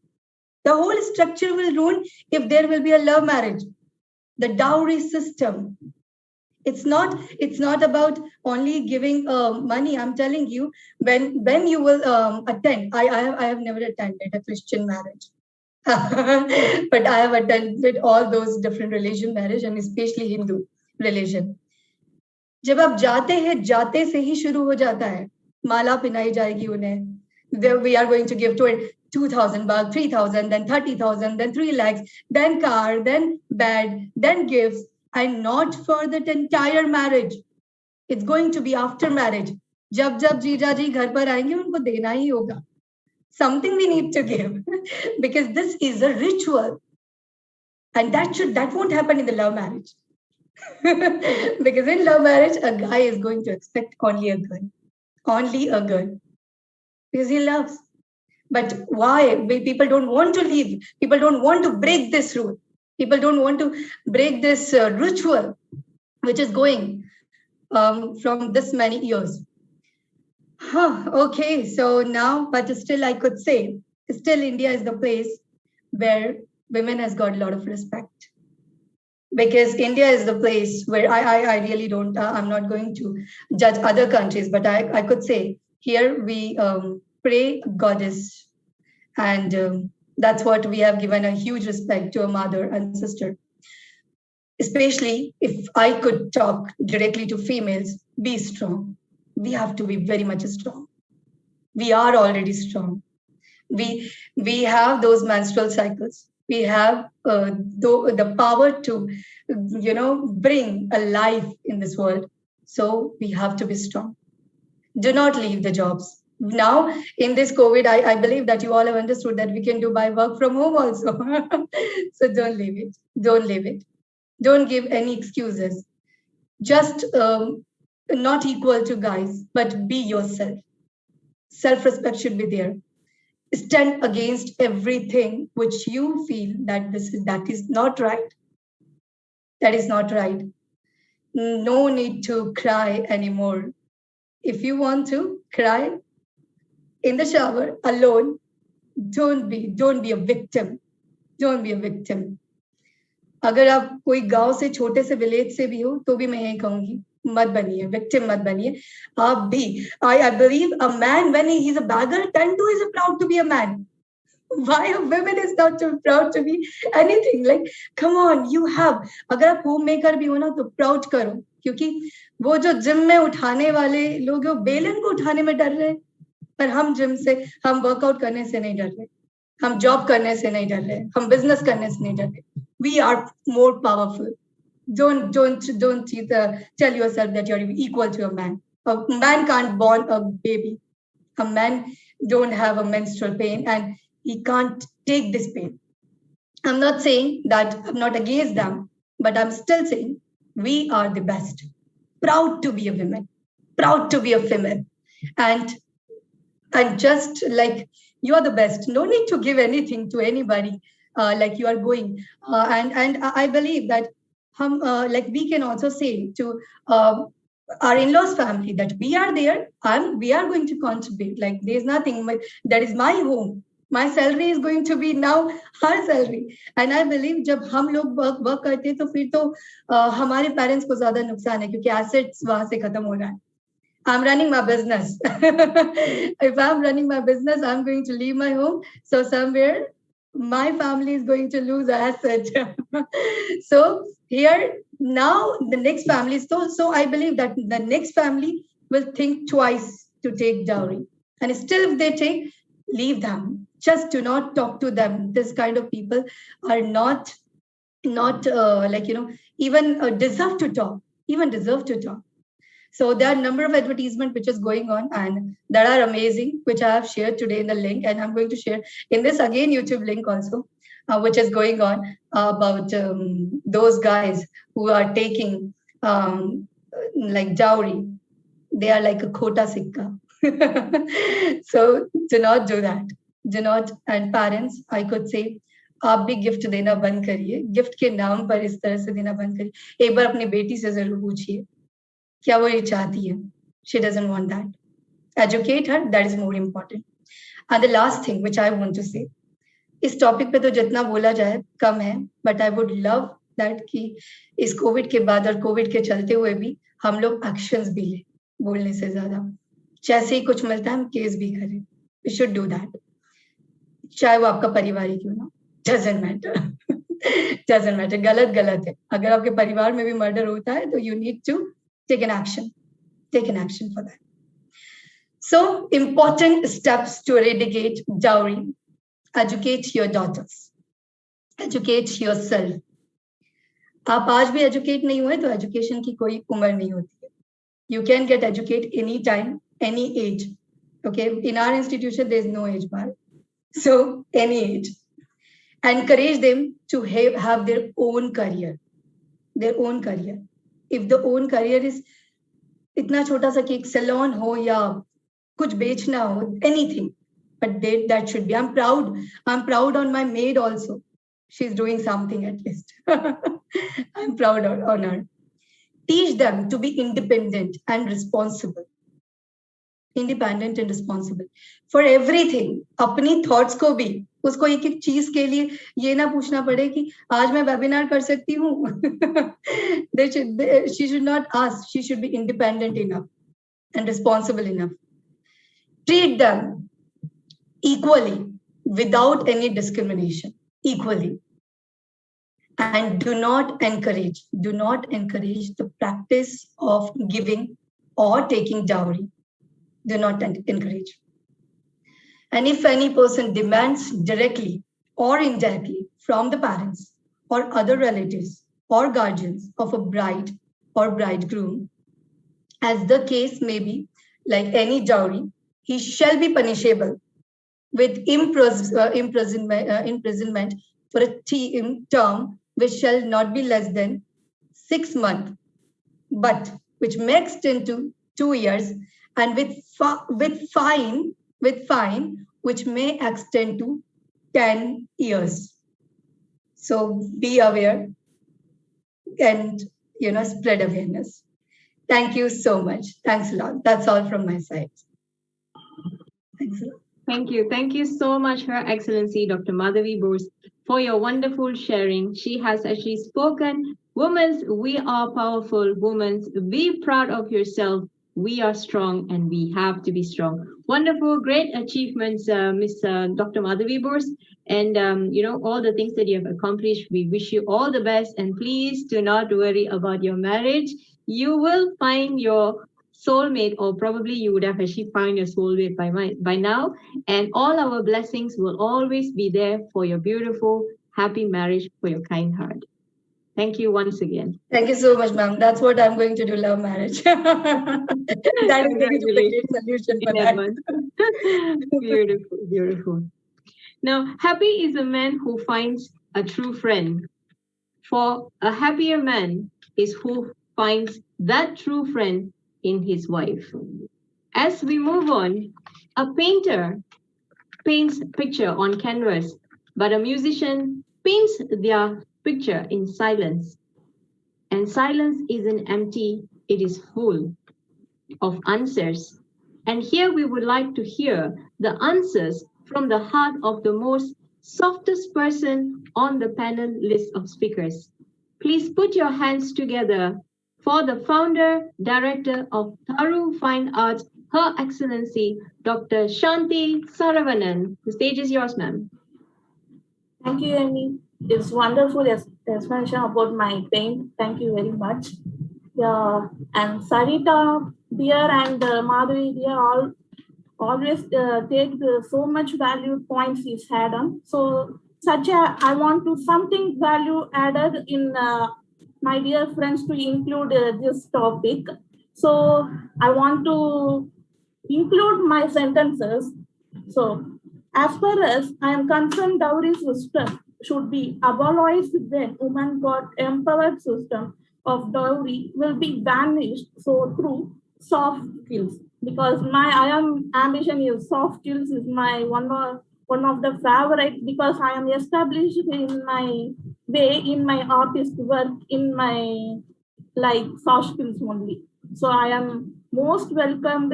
The whole structure will ruin if there will be a love marriage. The dowry system. It's not about only giving money. I'm telling you, when you will attend, I have never attended a Christian marriage. But I have attended all those different religion marriage, and especially Hindu religion. जब आप जाते हैं, जाते से ही शुरू हो जाता है, माला पिनाई जाएगी उन्हें. We are going to give 2,000 baht, 3,000, then 30,000, then 3 lakhs, then car, then bed, then gifts, and not for that entire marriage. It's going to be after marriage. जब जीजा जी घर पर आएंगे, उनको देना ही होगा. Something we need to give, because this is a ritual, and that won't happen in the love marriage. Because in love marriage, a guy is going to expect only a girl, because he loves. But why? People don't want to leave. People don't want to break this rule. People don't want to break this ritual, which is going from this many years. Okay, so now, but still I could say, still India is the place where women has got a lot of respect. Because India is the place where I really don't, I'm not going to judge other countries, but I could say here we pray goddess, and that's what we have given a huge respect to a mother and sister. Especially if I could talk directly to females, be strong. We have to be very much strong. We are already strong. We have those menstrual cycles. We have the power to, bring a life in this world. So we have to be strong. Do not leave the jobs. Now, in this COVID, I believe that you all have understood that we can do by work from home also. So don't leave it. Don't leave it. Don't give any excuses. Just not equal to guys, but be yourself. Self-respect should be there. Stand against everything which you feel that that is not right. That is not right. No need to cry anymore. If you want to cry in the shower alone, don't be a victim. Don't be a victim. अगर आप कोई गांव से छोटे से village से भी हो तो भी मैं यही कहूंगी, मत बनिए विक्टिम, मत बनिए आप भी. I believe a man, when he is a beggar, then too is proud to be a man. Why a woman is not too proud to be anything? Like, come on, you have. अगर आप homemaker भी हो ना तो proud करो, क्योंकि वो जो जिम में उठाने वाले लोग हैं बेलन को उठाने में डर रहे हैं, पर हम वर्कआउट करने से नहीं डर रहे, हम जॉब करने से नहीं डर रहे, हम बिजनेस करने से नहीं डर रहे. We are more powerful. Don't tell yourself that you're equal to a man. A man can't born a baby. A man don't have a menstrual pain, and he can't take this pain. I'm not saying that I'm not against them, but I'm still saying we are the best. Proud to be a woman, proud to be a female. And and just like you are the best. No need to give anything to anybody. Like you are going, and I believe that like we can also say to our in-laws family that we are there and we are going to contribute. Like there's nothing. That is my home. My salary is going to be now her salary. And I believe जब हम लोग work करते हैं तो फिर तो हमारे parents को ज्यादा नुकसान है क्योंकि assets वहां से खत्म हो रहा है. I'm running my business. If I'm running my business, I'm going to leave my home. So somewhere my family is going to lose asset. So here now the next family. So I believe that the next family will think twice to take dowry. And still if they take, leave them. Just do not talk to them. This kind of people are not like, even deserve to talk. Even deserve to talk. So there are a number of advertisements which is going on and that are amazing, which I have shared today in the link. And I'm going to share in this again YouTube link also, which is going on about those guys who are taking like dowry. They are like a kota sikka. So do not do that. Do not. And parents, I could say, आप भी gift देना बंद करिए. Gift के नाम पर इस तरह से देना बंद करिए. एक बार अपनी बेटी से जरूर पूछिए क्या वो ये चाहती है. She doesn't want that. Educate her. That is more important. And the last thing which I want to say, इस टॉपिक पे तो जितना बोला जाए कम है, but I would love that कि इस कोविड के बाद और कोविड के चलते हुए भी हम लोग एक्शंस भी लें बोलने से ज्यादा. जैसे ही कुछ मिलता है हम केस भी करें. We should do that. चाहे वो आपका परिवार ही क्यों ना. Doesn't matter. Doesn't matter. गलत है. अगर आपके परिवार में भी मर्डर होता है तो you need to take an action. Take an action for that. So, important steps to eradicate dowry. Educate your daughters. Educate yourself. आप आज भी educate नहीं हुए तो education की कोई उम्र नहीं होती है. You can get educate any time, any age. Okay, in our institution there is no age bar. So, any age. Encourage them to have their own career. Their own career. If the own career is इतना छोटा सा कि एक salon हो या कुछ बेचना हो, anything, but that should be. I'm proud on my maid also. She's doing something at least. I'm proud on her. Teach them to be independent and responsible. Independent and responsible for everything. अपनी thoughts को भी उसको एक एक चीज के लिए ये ना पूछना पड़े कि आज मैं वेबिनार कर सकती हूँ. She should not ask. She should be independent enough and responsible enough. Treat them equally without any discrimination. Equally. And do not encourage the practice of giving or taking dowry. Do not encourage. And if any person demands directly or indirectly from the parents or other relatives or guardians of a bride or bridegroom, as the case may be, like any dowry, he shall be punishable with imprisonment for a term which shall not be less than 6 months, but which may extend to 2 years, and with fine which may extend to 10 years. So be aware and spread awareness. Thank you so much. Thanks a lot. That's all from my side. Thanks a lot. Thank you. Thank you so much, Her Excellency Dr. Madhavi Borse, for your wonderful sharing. She has actually spoken. Women, we are powerful. Women, be proud of yourself. We are strong and we have to be strong. Wonderful, great achievements, Miss Dr. Madhavi Borse. And, all the things that you have accomplished, we wish you all the best. And please do not worry about your marriage. You will find your soulmate, or probably you would have actually found your soulmate by now. And all our blessings will always be there for your beautiful, happy marriage, for your kind heart. Thank you once again. Thank you so much, ma'am. That's what I'm going to do, love marriage. That is going to be a great solution for that. Beautiful, beautiful. Now, happy is a man who finds a true friend. For a happier man is who finds that true friend in his wife. As we move on, a painter paints picture on canvas, but a musician paints their picture in silence. And silence isn't empty, it is full of answers. And here we would like to hear the answers from the heart of the most softest person on the panel list of speakers. Please put your hands together for the founder, director of Tharu Fine Arts, Her Excellency, Dr. Shanti Saravanan. The stage is yours, ma'am. Thank you, Amy. It's wonderful explanation about my pain. Thank you very much. Yeah, and Sarita dear and Madhavi dear all always take so much valued points is had on. So I want to something value added in my dear friends to include this topic. So I want to include my sentences. So as far as I am concerned, dowry system should be abolished when women got empowered system of dowry will be banished. So through soft skills, because my I am ambition is soft skills is my one of the favorite, because I am established in my way in my artist work in my like soft skills only. So I am most welcomed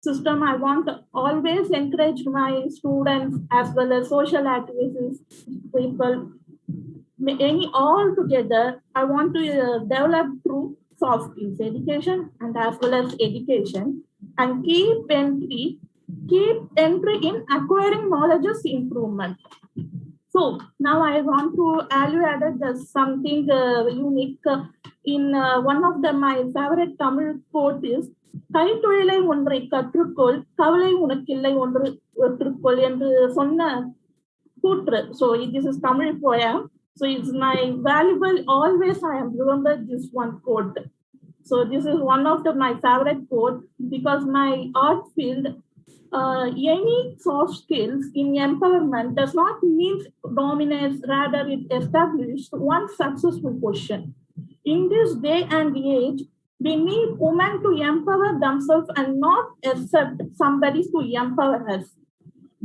system. I want to always encourage my students as well as social activists, people, any all together. I want to develop through soft skills education and as well as education, and keep entry in acquiring knowledge is improvement. So now I want to add something unique in one of my favorite Tamil quote is கைத்தொழிலை ஒன்றை கற்றுக்கொள் கவலை உனக்கில்லை ஒன்று ஒற்றுக்கொள் என்று சொன்ன கூற்று. So this is Tamil poem. So it's my valuable. Always I have remembered this one quote. So this is one of my favorite quote, because my art field, any soft skills in empowerment does not mean dominance. Rather, it establishes one successful position. In this day and age, we need women to empower themselves and not accept somebody to empower us.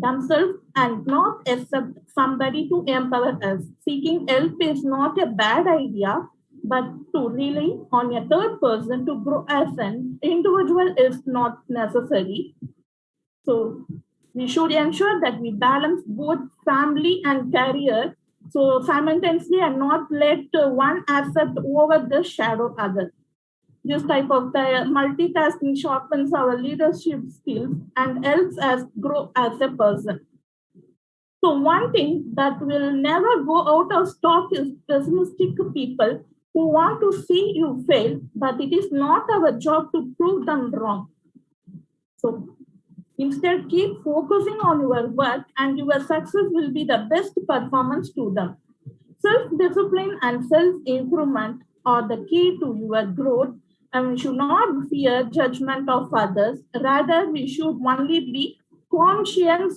Themselves and not accept somebody to empower us. Seeking help is not a bad idea, but to rely on a third person to grow as an individual is not necessary. So we should ensure that we balance both family and career, so simultaneously, and not let one asset over the shadow other. This type of multitasking sharpens our leadership skills and helps us grow as a person. So one thing that will never go out of stock is pessimistic people who want to see you fail, but it is not our job to prove them wrong. So instead, keep focusing on your work and your success will be the best performance to them. Self-discipline and self-improvement are the key to your growth, and we should not fear judgment of others. Rather, we should only be conscious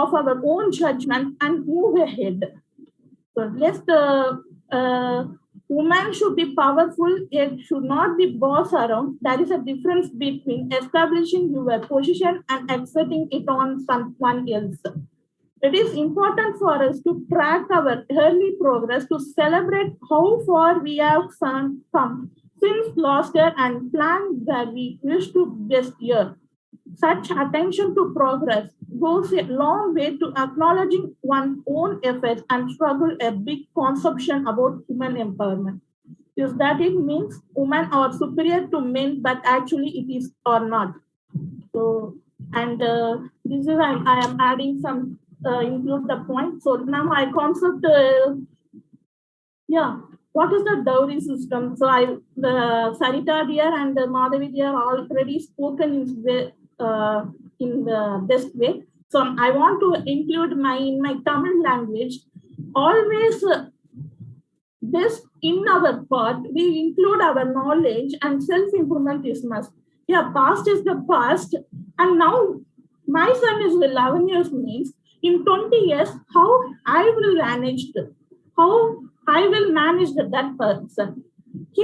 of our own judgment and move ahead. So yes, the woman should be powerful, it should not be boss around. There is a difference between establishing your position and accepting it on someone else. It is important for us to track our early progress, to celebrate how far we have come since last year and plan where we wish to this year. Such attention to progress goes a long way to acknowledging one's own efforts and struggle a big conception about women empowerment. Is that it means women are superior to men, but actually it is or not. So, and this is I am adding some include the point. So now my concept, what is the dowry system? So Sarita dear and Madhavi dear already spoken in the best way. So I want to include in my Tamil language. Always best in our part, we include our knowledge and self-improvement is must. Yeah, past is the past, and now my son is 11 years means in 20 years how I will manage that person. He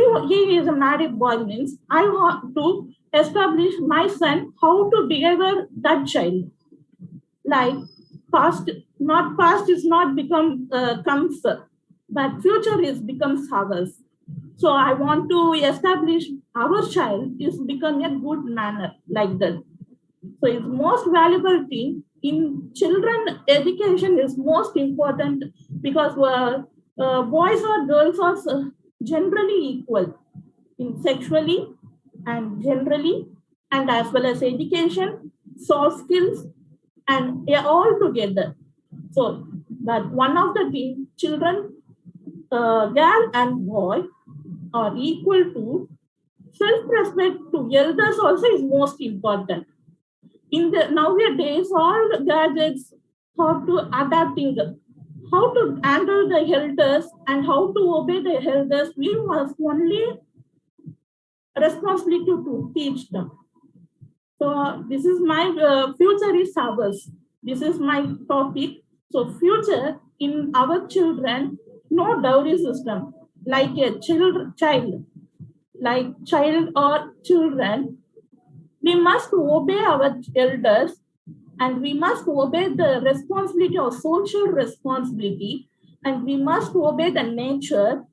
is a married boy means I want to establish my son how to behavior that child. Like past, not past is not become comes, but future is becomes ours. So I want to establish our child is become a good manner like that. So it's most valuable thing in children education is most important because boys or girls are generally equal in sexually and generally and as well as education, soft skills, and they are all together. So, but one of the thing, children, girl and boy are equal to self-respect to elders also is most important. In the nowadays, all gadgets how to adapting, how to handle the elders and how to obey the elders. We must only responsibility to teach them. So this is my future is ours. This is my topic. So future in our children, no dowry system like a child, like child or children. We must obey our elders and we must obey the responsibility of social responsibility and we must obey the nature.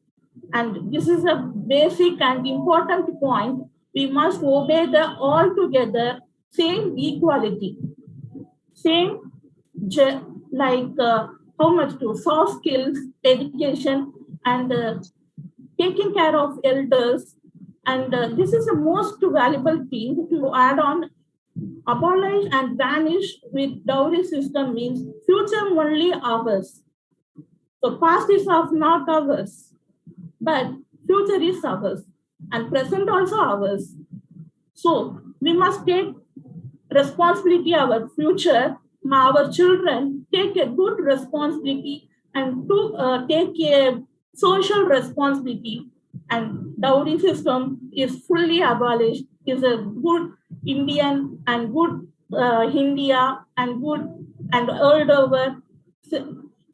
And this is a basic and important point. We must obey the all together same equality, same like how much to soft skills, education, and taking care of elders. And this is the most valuable thing to add on. Abolish and vanish with dowry system means future only ours. So past is of not ours, but future is ours and present also ours. So we must take responsibility our future, our children take a good responsibility and to take a social responsibility. And dowry system is fully abolished, is a good Indian and good India and good and world over.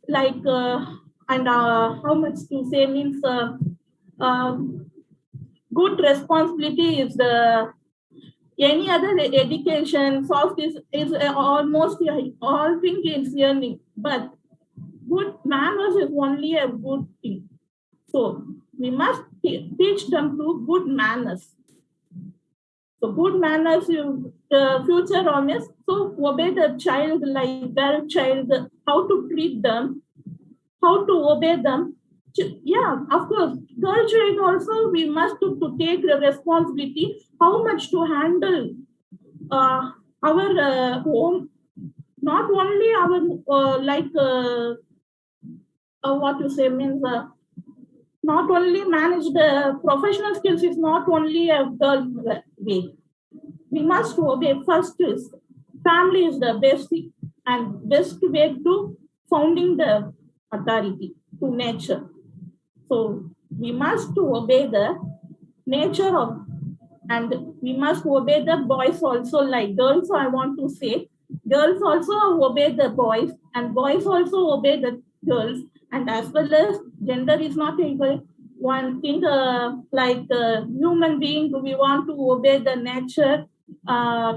Like and how much to say means uh, good responsibility is any other education, soft is almost all thing is learning, but good manners is only a good thing. So we must teach them to good manners. So good manners, future honest. So obey the child like their child, how to treat them, how to obey them. Yeah, of course, girl child also we must to take the responsibility, how much to handle our home, not only our what you say means not only manage the professional skills is not only a girl way. We must obey first is family is the basic and best way to founding the authority to nature. So we must obey the nature of, and we must obey the boys also like girls. I want to say girls also obey the boys and boys also obey the girls, and as well as gender is not equal. One thing like human being, we want to obey the nature,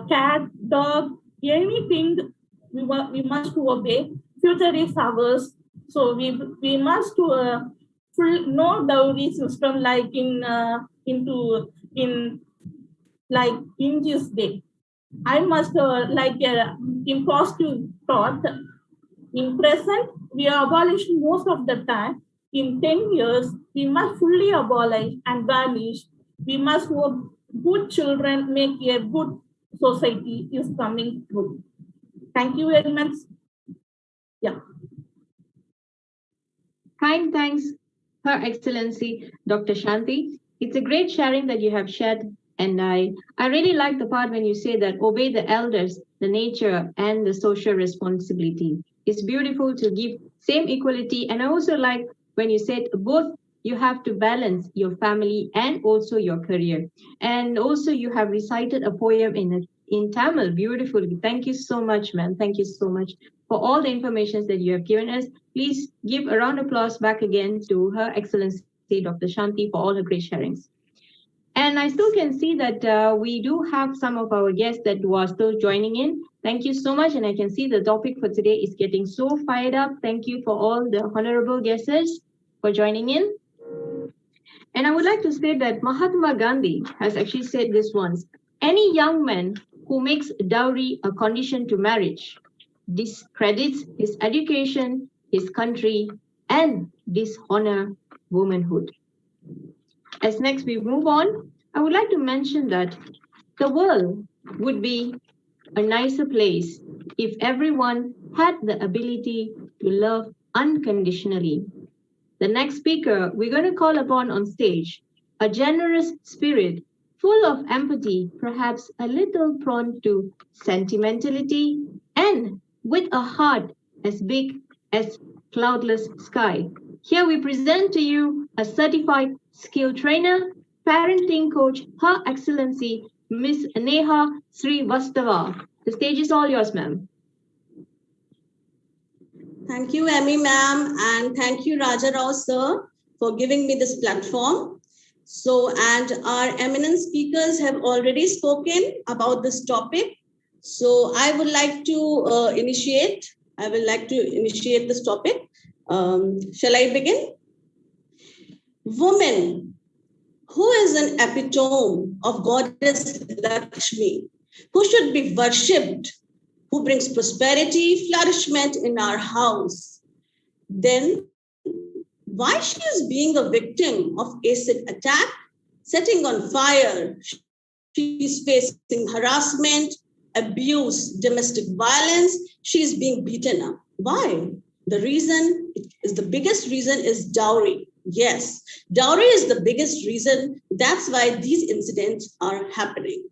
cat, dog, anything we must obey. Future is ours, so we must full no dowry system like in like in this day. I must like impositive thought. In present, we are abolished most of the time. In 10 years, we must fully abolish and vanish. We must hope good children make a good society is coming through. Thank you very much. Yeah. Kind thanks, Her Excellency Dr. Shanti. It's a great sharing that you have shared. And I really like the part when you say that obey the elders, the nature, and the social responsibility. It's beautiful to give same equality. And I also like when you said both you have to balance your family and also your career. And also you have recited a poem in Tamil beautifully. Thank you so much, ma'am. Thank you so much for all the information that you have given us. Please give a round of applause back again to Her Excellency Dr. Shanti for all her great sharings. And I still can see that we do have some of our guests that are still joining in. Thank you so much. And I can see the topic for today is getting so fired up. Thank you for all the honorable guests for joining in. And I would like to say that Mahatma Gandhi has actually said this once: any young man who makes dowry a condition to marriage discredits his education, his country, and dishonor womanhood. As next we move on, I would like to mention that the world would be a nicer place if everyone had the ability to love unconditionally. The next speaker we're going to call upon on stage, a generous spirit, full of empathy, perhaps a little prone to sentimentality, and with a heart as big as cloudless sky. Here we present to you a certified skill trainer, parenting coach, Her Excellency Miss Neha Srivastava. The stage is all yours, ma'am. Thank you, Emmy ma'am, and thank you, Raja Rao sir, for giving me this platform. So, and our eminent speakers have already spoken about this topic. So I would like to initiate this topic. Shall I begin? Woman, who is an epitome of Goddess Lakshmi, who should be worshipped, who brings prosperity, flourishment in our house, then why she is being a victim of acid attack, setting on fire, she is facing harassment, abuse, domestic violence, she is being beaten up. Why? The biggest reason is dowry. Yes, dowry is the biggest reason. That's why these incidents are happening.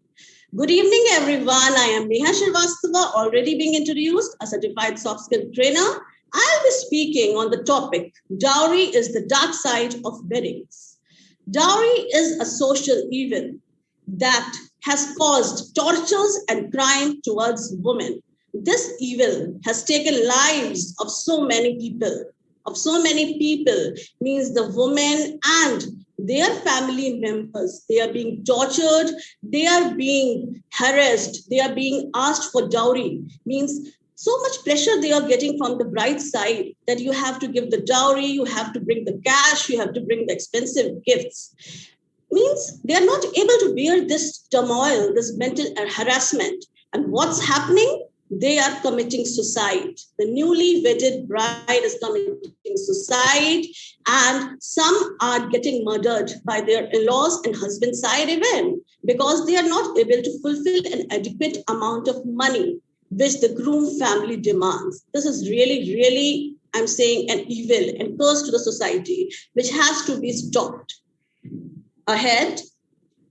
Good evening, everyone. I am Neha Srivastava, already being introduced, a certified soft skill trainer. I'll be speaking on the topic, dowry is the dark side of weddings. Dowry is a social evil that has caused tortures and crime towards women. This evil has taken lives of so many people. Means the women and their family members, they are being tortured, they are being harassed, they are being asked for dowry. Means so much pressure they are getting from the bride side that you have to give the dowry, you have to bring the cash, you have to bring the expensive gifts. Means they are not able to bear this turmoil, this mental harassment. And what's happening? They are committing suicide. The newly wedded bride is committing suicide, and some are getting murdered by their in-laws and husband side even because they are not able to fulfill an adequate amount of money which the groom family demands. This is really, really, I'm saying, an evil and curse to the society, which has to be stopped. Ahead,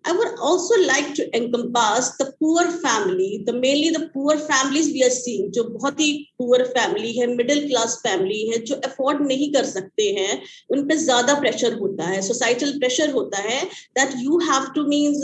I would also like to encompass the poor family, mainly the poor families we are seeing, जो बहुत ही poor family है, middle class family है, जो afford नहीं कर सकते हैं, उन पे ज़्यादा pressure होता है, societal pressure होता है, that you have to means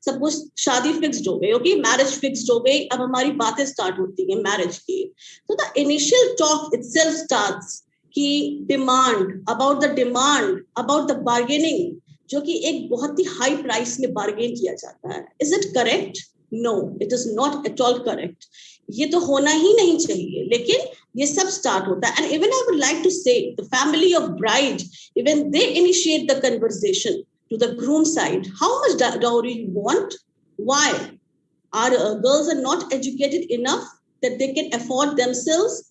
suppose शादी fixed हो गई, okay, marriage fixed हो गई, अब हमारी बातें start होती हैं marriage की, so the initial talk itself starts कि demand, about the bargaining, जो कि एक बहुत ही हाई प्राइस में बार्गेन किया जाता है. Is it correct? No, it is not at all correct. ये तो होना ही नहीं चाहिए, लेकिन ये सब स्टार्ट होता है. And even I would like to say the family of bride, even they initiate the conversation to the groom side. How much dowry you want? Why? Our girls are not educated enough that they can afford themselves.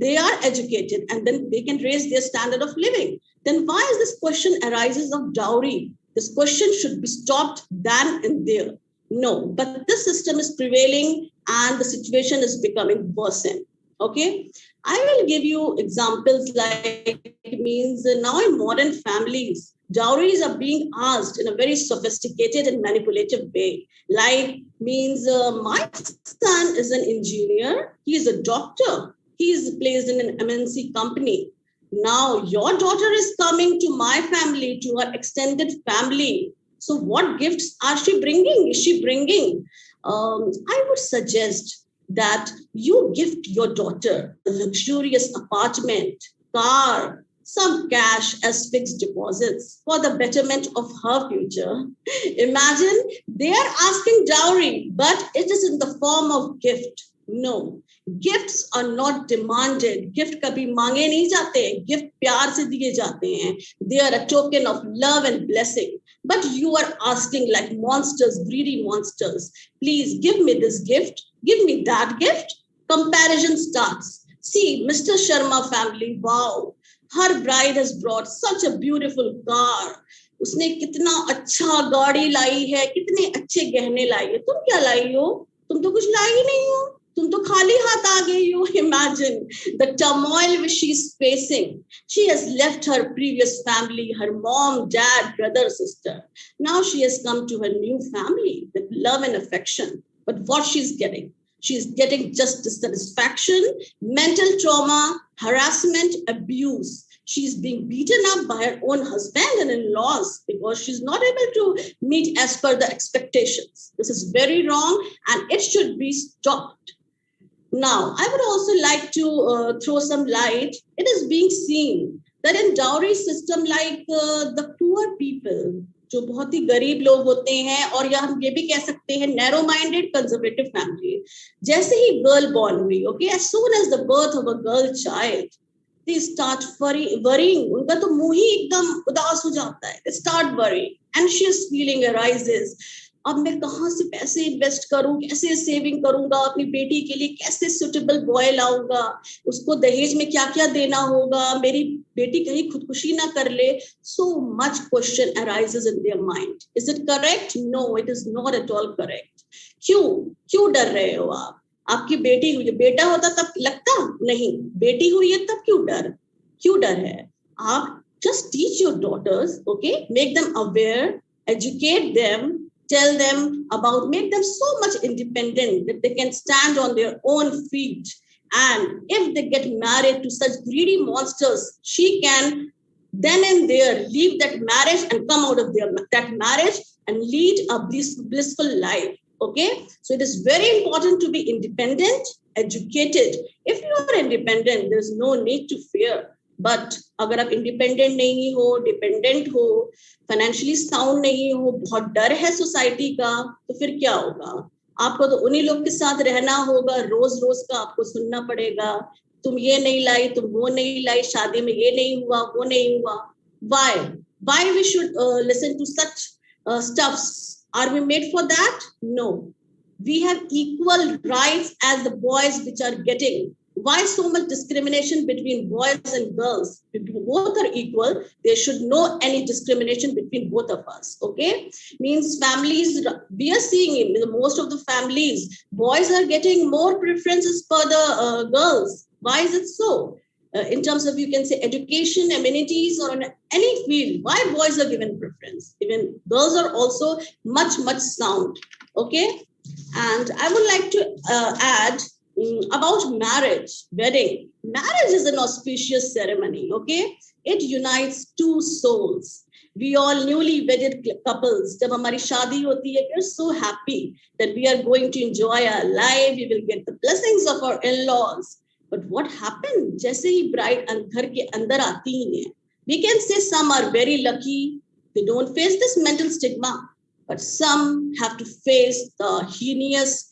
They are educated and then they can raise their standard of living. Then why is this question arises of dowry? This question should be stopped then and there. No, but this system is prevailing and the situation is becoming worsened. Okay, I will give you examples like means now in modern families, dowries are being asked in a very sophisticated and manipulative way. Like means my son is an engineer, he is a doctor, he is placed in an MNC company. Now your daughter is coming to my family, to her extended family. So what gifts are she bringing? Is she bringing? I would suggest that you gift your daughter a luxurious apartment, car, some cash as fixed deposits for the betterment of her future. Imagine they are asking dowry, but it is in the form of gift. No, gifts are not demanded. Gift kabhi mange nahi jate. Gift pyar se diye jate hain. They are a token of love and blessing. But you are asking like monsters, greedy monsters. Please give me this gift. Give me that gift. Comparison starts. See, Mr. Sharma family, wow. Her bride has brought such a beautiful car. उसने कितना अच्छा गाड़ी लाई है, कितने अच्छे गहने लाई है. तुम क्या लाई हो? तुम तो कुछ लाई ही नहीं हो. तुम तो खाली हाथ आ गई हो. Imagine the turmoil which she's facing. She has left her previous family, her mom, dad, brother, sister. Now she has come to her new family with love and affection. But what she's getting? She's getting just dissatisfaction, mental trauma, harassment, abuse. She's being beaten up by her own husband and in-laws because she's not able to meet as per the expectations. This is very wrong and it should be stopped. Now, I would also like to throw some light. It is being seen that in dowry system, like the poor people, जो बहुत ही गरीब लोग होते हैं और या हम ये भी कह सकते हैं नैरो माइंडेड कंजर्वेटिव फैमिली, जैसे ही गर्ल बॉर्न हुई, okay, as soon as the birth of a girl child, they start worrying. उनका तो मुंह ही एकदम उदास हो जाता है. They start worrying, anxious feeling arises. अब मैं कहाँ से पैसे इन्वेस्ट करूं, कैसे सेविंग करूंगा, अपनी बेटी के लिए कैसे सुटेबल बॉय लाऊंगा, उसको दहेज में क्या क्या देना होगा, मेरी बेटी कहीं खुदकुशी ना कर ले. So much question arises in their mind. Is it correct? No, it is not at all correct. क्यों डर रहे हो आप? आपकी बेटी हुई, बेटा होता तब लगता नहीं, बेटी हुई है तब क्यों डर है? आप just teach your daughters, okay, make them aware, educate them, tell them about, make them so much independent that they can stand on their own feet. And if they get married to such greedy monsters, she can then and there leave that marriage and come out of that marriage and lead a blissful life. Okay, so it is very important to be independent, educated. If you are independent, there's no need to fear. But अगर आप independent नहीं हो, dependent हो, financially sound नहीं हो, बहुत डर है सोसाइटी का, तो फिर क्या होगा? आपको तो उन्हीं लोग के साथ रहना होगा, रोज रोज का आपको सुनना पड़ेगा. तुम ये नहीं लाई, तुम वो नहीं लाई, शादी में ये नहीं हुआ, वो नहीं हुआ. Why we should listen to such stuffs? Are we made for that? No. We have equal rights as the boys which are getting. Why so much discrimination between boys and girls? If both are equal, there should no any discrimination between both of us. Okay, means families, we are seeing in most of the families, boys are getting more preferences for the girls. Why is it so? In terms of, you can say, education, amenities, or in any field, why boys are given preference? Even girls are also much sound. Okay, and I would like to add about marriage, wedding. Marriage is an auspicious ceremony, okay? It unites two souls. We all newly wedded couples, जब हमारी शादी होती है, we are so happy that we are going to enjoy our life. We will get the blessings of our in-laws. But what happened? जैसे ही bride घर के अंदर आती हैं, we can say some are very lucky. They don't face this mental stigma. But some have to face the heinous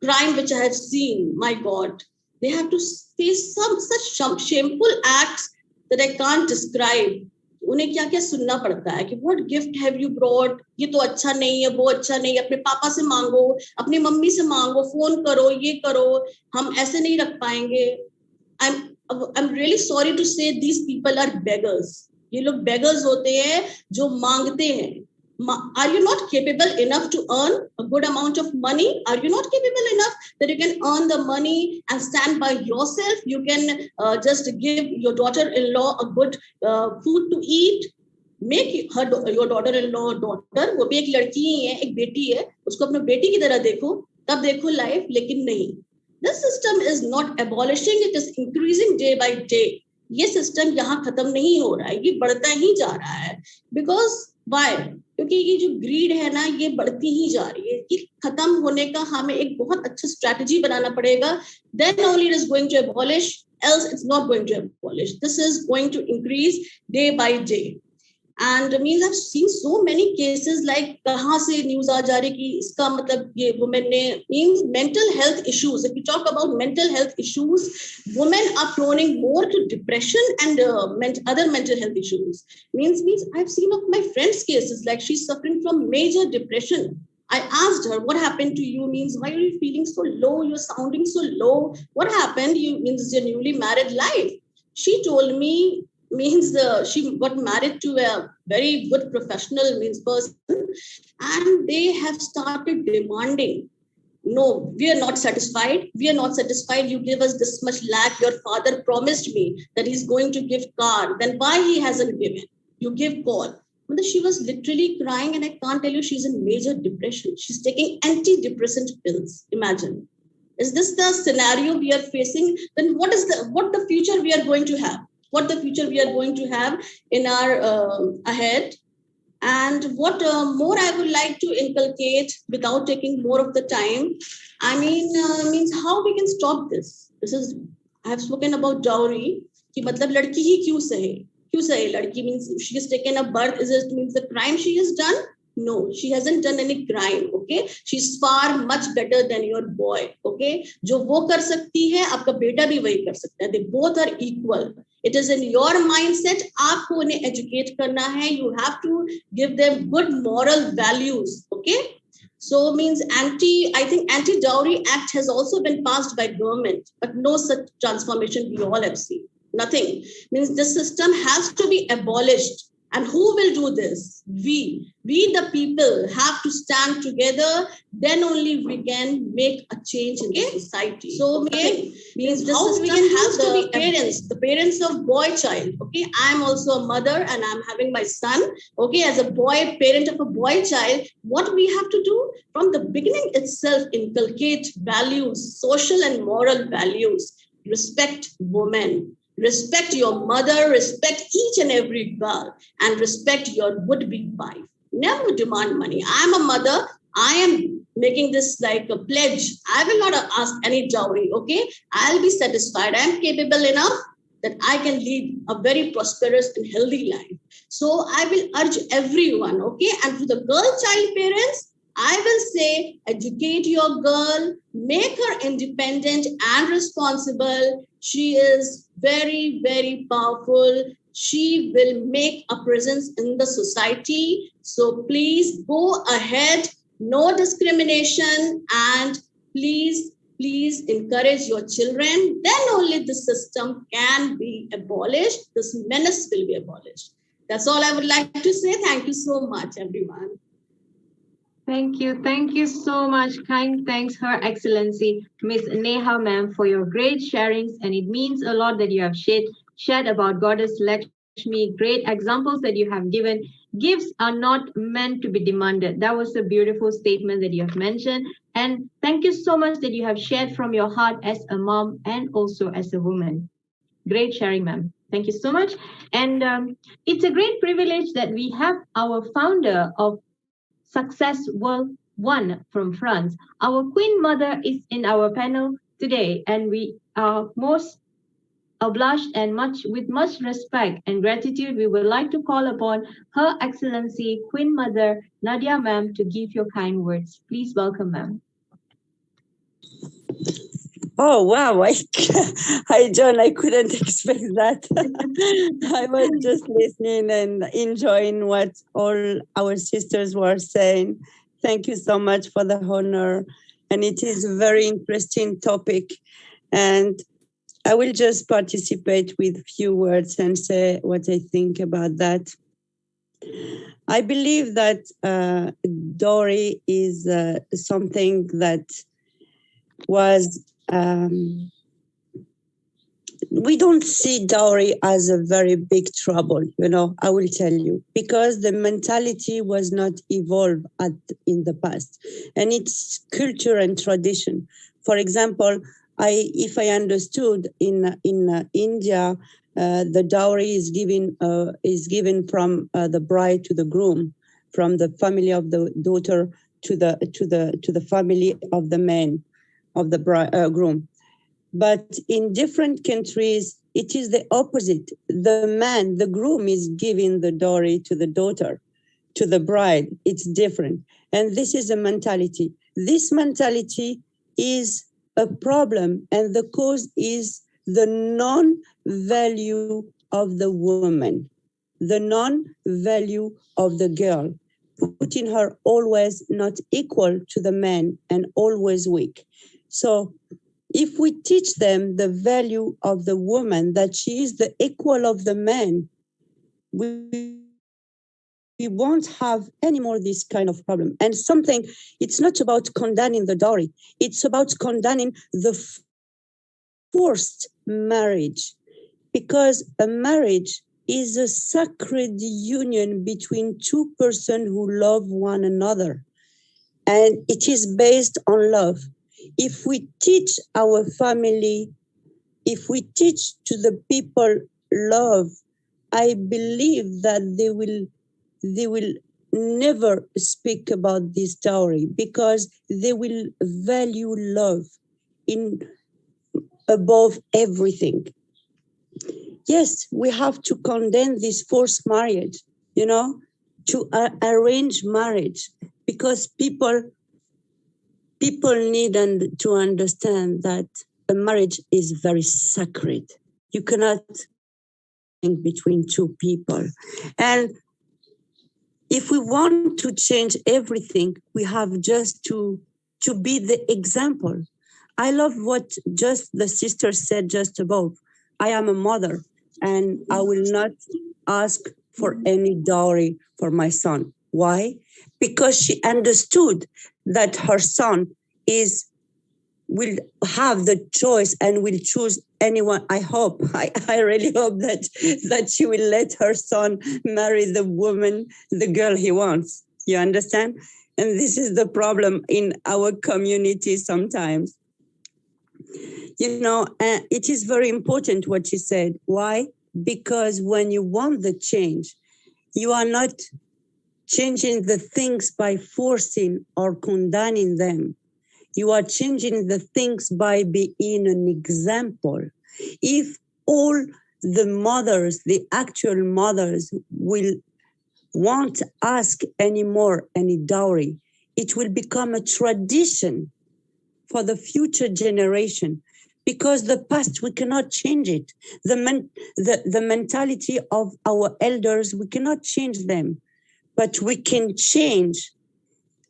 crime which I have seen. My God, they have to face some such shameful acts that I can't describe. उन्हें क्या क्या सुनना पड़ता है कि what gift have you brought? ये तो अच्छा नहीं है, वो अच्छा नहीं है. अपने पापा से मांगो, अपनी मम्मी से मांगो, फोन करो, ये करो. हम ऐसे नहीं रख पाएंगे. I'm really sorry to say these people are beggars. ये लोग beggars होते हैं जो मांगते हैं. Are you not capable enough to earn a good amount of money? Are you not capable enough that you can earn the money and stand by yourself? You can just give your daughter-in-law a good food to eat. Make your daughter-in-law a daughter. वो भी एक लड़की ही है, एक बेटी है. उसको अपने बेटी की तरह देखो, तब देखो life. लेकिन नहीं. This system is not abolishing. It is increasing day by day. ये system यहाँ खत्म नहीं हो रहा है. ये बढ़ता ही जा रहा है. Because why? क्योंकि ये जो ग्रीड है ना, ये बढ़ती ही जा रही है. ये खत्म होने का हमें एक बहुत अच्छा स्ट्रैटेजी बनाना पड़ेगा. Then only it is going to abolish. else it's not going to abolish. This is going to increase day by day. And means I've seen so many cases like kahan se news aa ja rahi ki iska matlab ye women ne means mental health issues. If we talk about mental health issues, women are prone more to depression and other mental health issues. Means I've seen of my friends' cases like she's suffering from major depression. I asked her, what happened to you? Means why are you feeling so low? You're sounding so low. What happened? You means your newly married life. She told me she got married to a very good professional person, and they have started demanding, no, we are not satisfied. We are not satisfied. You give us this much lakh. Your father promised me that he's going to give car. Then why he hasn't given? You give call. She was literally crying, and I can't tell you, she's in major depression. She's taking antidepressant pills. Imagine. Is this the scenario we are facing? Then what the future we are going to have? What the future we are going to have in our ahead? And what more I would like to inculcate without taking more of the time, means how we can stop this. I have spoken about dowry. Ki matlab ladki hi kyun sahe ladki, means if she has taken a birth, is it means the crime she has done? No, she hasn't done any crime. Okay, she's far much better than your boy. Okay, jo wo kar sakti hai, aapka beta bhi wahi kar sakta hai. They both are equal. It is in your mindset. आपको उन्हें educate करना है. You have to give them good moral values. Okay. So means I think anti-dowry act has also been passed by government, but no such transformation we all have seen. Nothing. Means the system has to be abolished. And who will do this? We the people have to stand together. Then only we can make a change in society. So means how we can have the parents of boy child. Okay, I am also a mother and I'm having my son. Okay, as a parent of a boy child, what we have to do from the beginning itself, inculcate values, social and moral values. Respect women. Respect your mother, respect each and every girl, and respect your would-be wife. Never demand money. I am a mother. I am making this like a pledge. I will not ask any dowry, okay? I'll be satisfied. I am capable enough that I can lead a very prosperous and healthy life. So I will urge everyone, okay? And to the girl child parents, I will say, educate your girl, make her independent and responsible. She is very, very powerful. She will make a presence in the society. So please go ahead. No discrimination. And please encourage your children. Then only the system can be abolished. This menace will be abolished. That's all I would like to say. Thank you so much, everyone. Thank you. Thank you so much. Kind thanks, Her Excellency, Miss Neha ma'am, for your great sharings. And it means a lot that you have shared about Goddess Lakshmi. Great examples that you have given. Gifts are not meant to be demanded. That was a beautiful statement that you have mentioned. And thank you so much that you have shared from your heart as a mom and also as a woman. Great sharing, ma'am. Thank you so much. And it's a great privilege that we have our founder of Success World 1 from France. Our Queen Mother is in our panel today, and we are most obliged and with much respect and gratitude, we would like to call upon Her Excellency Queen Mother Nadia ma'am to give your kind words. Please welcome, ma'am. Oh, wow. Hi, John. I couldn't expect that. I was just listening and enjoying what all our sisters were saying. Thank you so much for the honor. And it is a very interesting topic. And I will just participate with few words and say what I think about that. I believe that dowry is something that was... we don't see dowry as a very big trouble, I will tell you, because the mentality was not evolved in the past, and it's culture and tradition. For example, if I understood in India, the dowry is given from the bride to the groom, from the family of the daughter to the family of the man, of the groom. But in different countries, it is the opposite. The man, the groom is giving the dowry to the daughter, to the bride. It's different. And this is a mentality. This mentality is a problem, and the cause is the non-value of the woman, the non-value of the girl, putting her always not equal to the man and always weak. So if we teach them the value of the woman, that she is the equal of the man, we won't have any more this kind of problem. And something, it's not about condemning the dowry. It's about condemning the forced marriage, because a marriage is a sacred union between two persons who love one another. And it is based on love. If we teach our family, if we teach to the people love, I believe that they will never speak about this dowry, because they will value love in above everything. Yes, we have to condemn this forced marriage, to arrange marriage, because people need to understand that a marriage is very sacred. You cannot think between two people. And if we want to change everything, we have just to be the example. I love what just the sister said just above. I am a mother, and I will not ask for any dowry for my son. Why? Because she understood that her son will have the choice and will choose anyone. I really hope that she will let her son marry the woman, the girl he wants. You understand? And this is the problem in our community sometimes. It is very important what she said. Why? Because when you want the change, you are not changing the things by forcing or condemning them. You are changing the things by being an example. If all the mothers, the actual mothers, won't ask anymore any dowry, it will become a tradition for the future generation. Because the past, we cannot change it. The mentality of our elders, we cannot change them. But we can change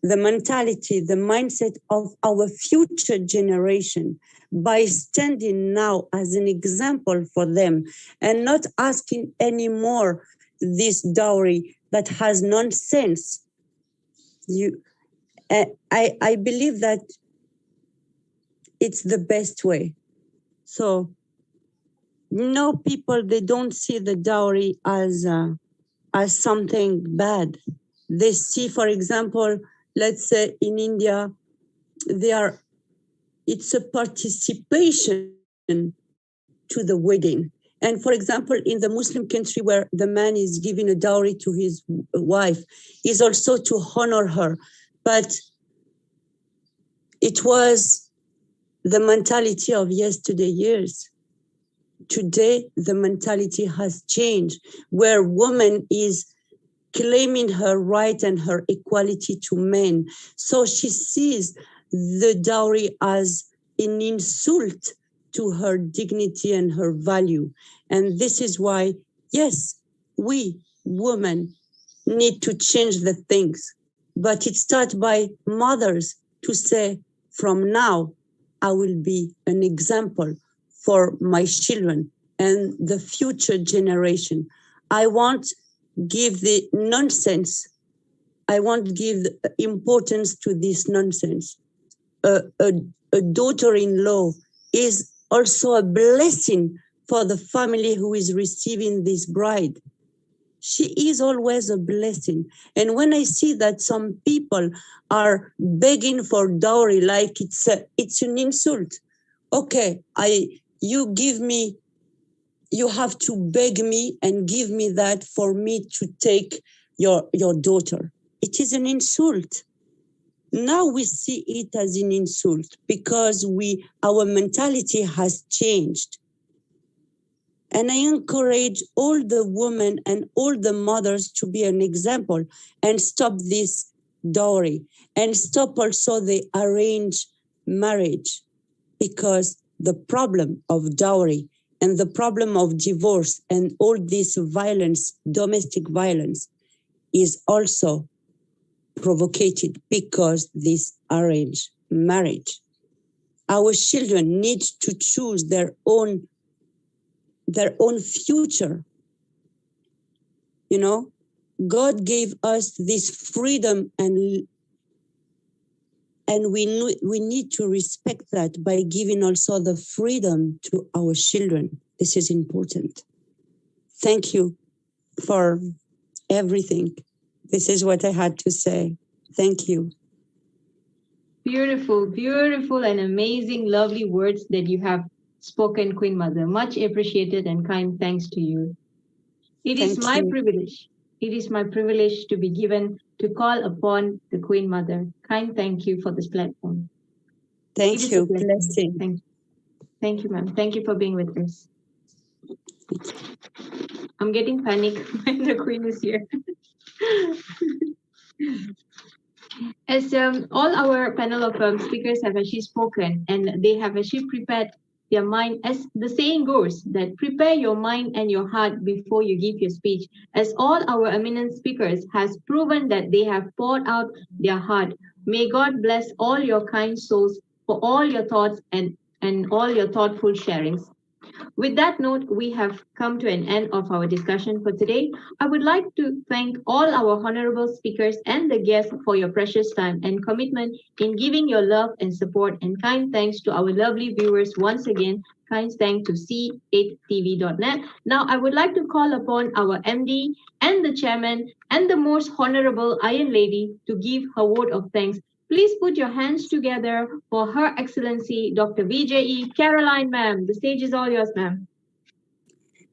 the mentality, the mindset of our future generation by standing now as an example for them and not asking anymore this dowry that has nonsense. I believe that it's the best way. So, people, they don't see the dowry as something bad. They see, for example, let's say in India, it's a participation to the wedding. And for example, in the Muslim country where the man is giving a dowry to his wife, is also to honor her. But it was the mentality of yesterday years. Today, the mentality has changed, where woman is claiming her right and her equality to men. So she sees the dowry as an insult to her dignity and her value. And this is why, yes, we women need to change the things. But it starts by mothers to say, from now, I will be an example for my children and the future generation. I won't give the nonsense. I won't give importance to this nonsense. A daughter-in-law is also a blessing for the family who is receiving this bride. She is always a blessing. And when I see that some people are begging for dowry like it's an insult. Okay, you have to beg me and give me that for me to take your daughter. It is an insult. Now we see it as an insult because our mentality has changed. And I encourage all the women and all the mothers to be an example and stop this dowry and stop also the arranged marriage, because the problem of dowry and the problem of divorce and all this violence, domestic violence, is also provocated because this arranged marriage. Our children need to choose their own future. You know, God gave us this freedom, and we need to respect that by giving also the freedom to our children. This is important. Thank you for everything. This is what I had to say. Thank you. Beautiful, beautiful and amazing, lovely words that you have spoken, Queen Mother. Much appreciated and kind thanks to you. It is my privilege. It is my privilege to be given to call upon the Queen Mother. Kind thank you for this platform. Thank you. Blessing. Thank you, ma'am. Thank you for being with us. I'm getting panic when the Queen is here. As all our panel of speakers have actually spoken, and they have actually prepared their mind, as the saying goes, that prepare your mind and your heart before you give your speech. As all our eminent speakers has proven that they have poured out their heart. May God bless all your kind souls for all your thoughts and all your thoughtful sharings. With that note, we have come to an end of our discussion for today. I would like to thank all our honorable speakers and the guests for your precious time and commitment in giving your love and support, and kind thanks to our lovely viewers once again. Kind thanks to C8TV.net. Now, I would like to call upon our MD and the chairman and the most honorable Iron Lady to give her word of thanks. Please put your hands together for Her Excellency Dr. VJE Caroline, ma'am. The stage is all yours, ma'am.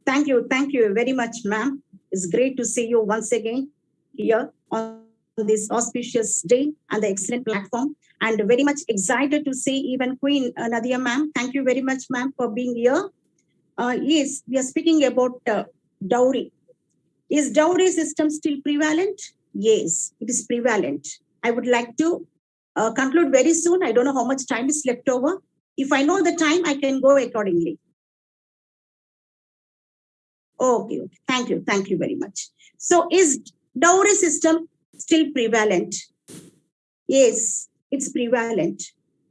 Thank you very much, ma'am. It's great to see you once again here on this auspicious day and the excellent platform. And very much excited to see even Queen Nadia, ma'am. Thank you very much, ma'am, for being here. Yes, we are speaking about dowry. Is dowry system still prevalent? Yes, it is prevalent. I would like to conclude very soon. I don't know how much time is left over. If I know the time, I can go accordingly. Okay. Thank you very much. So is dowry system still prevalent? Yes, it's prevalent.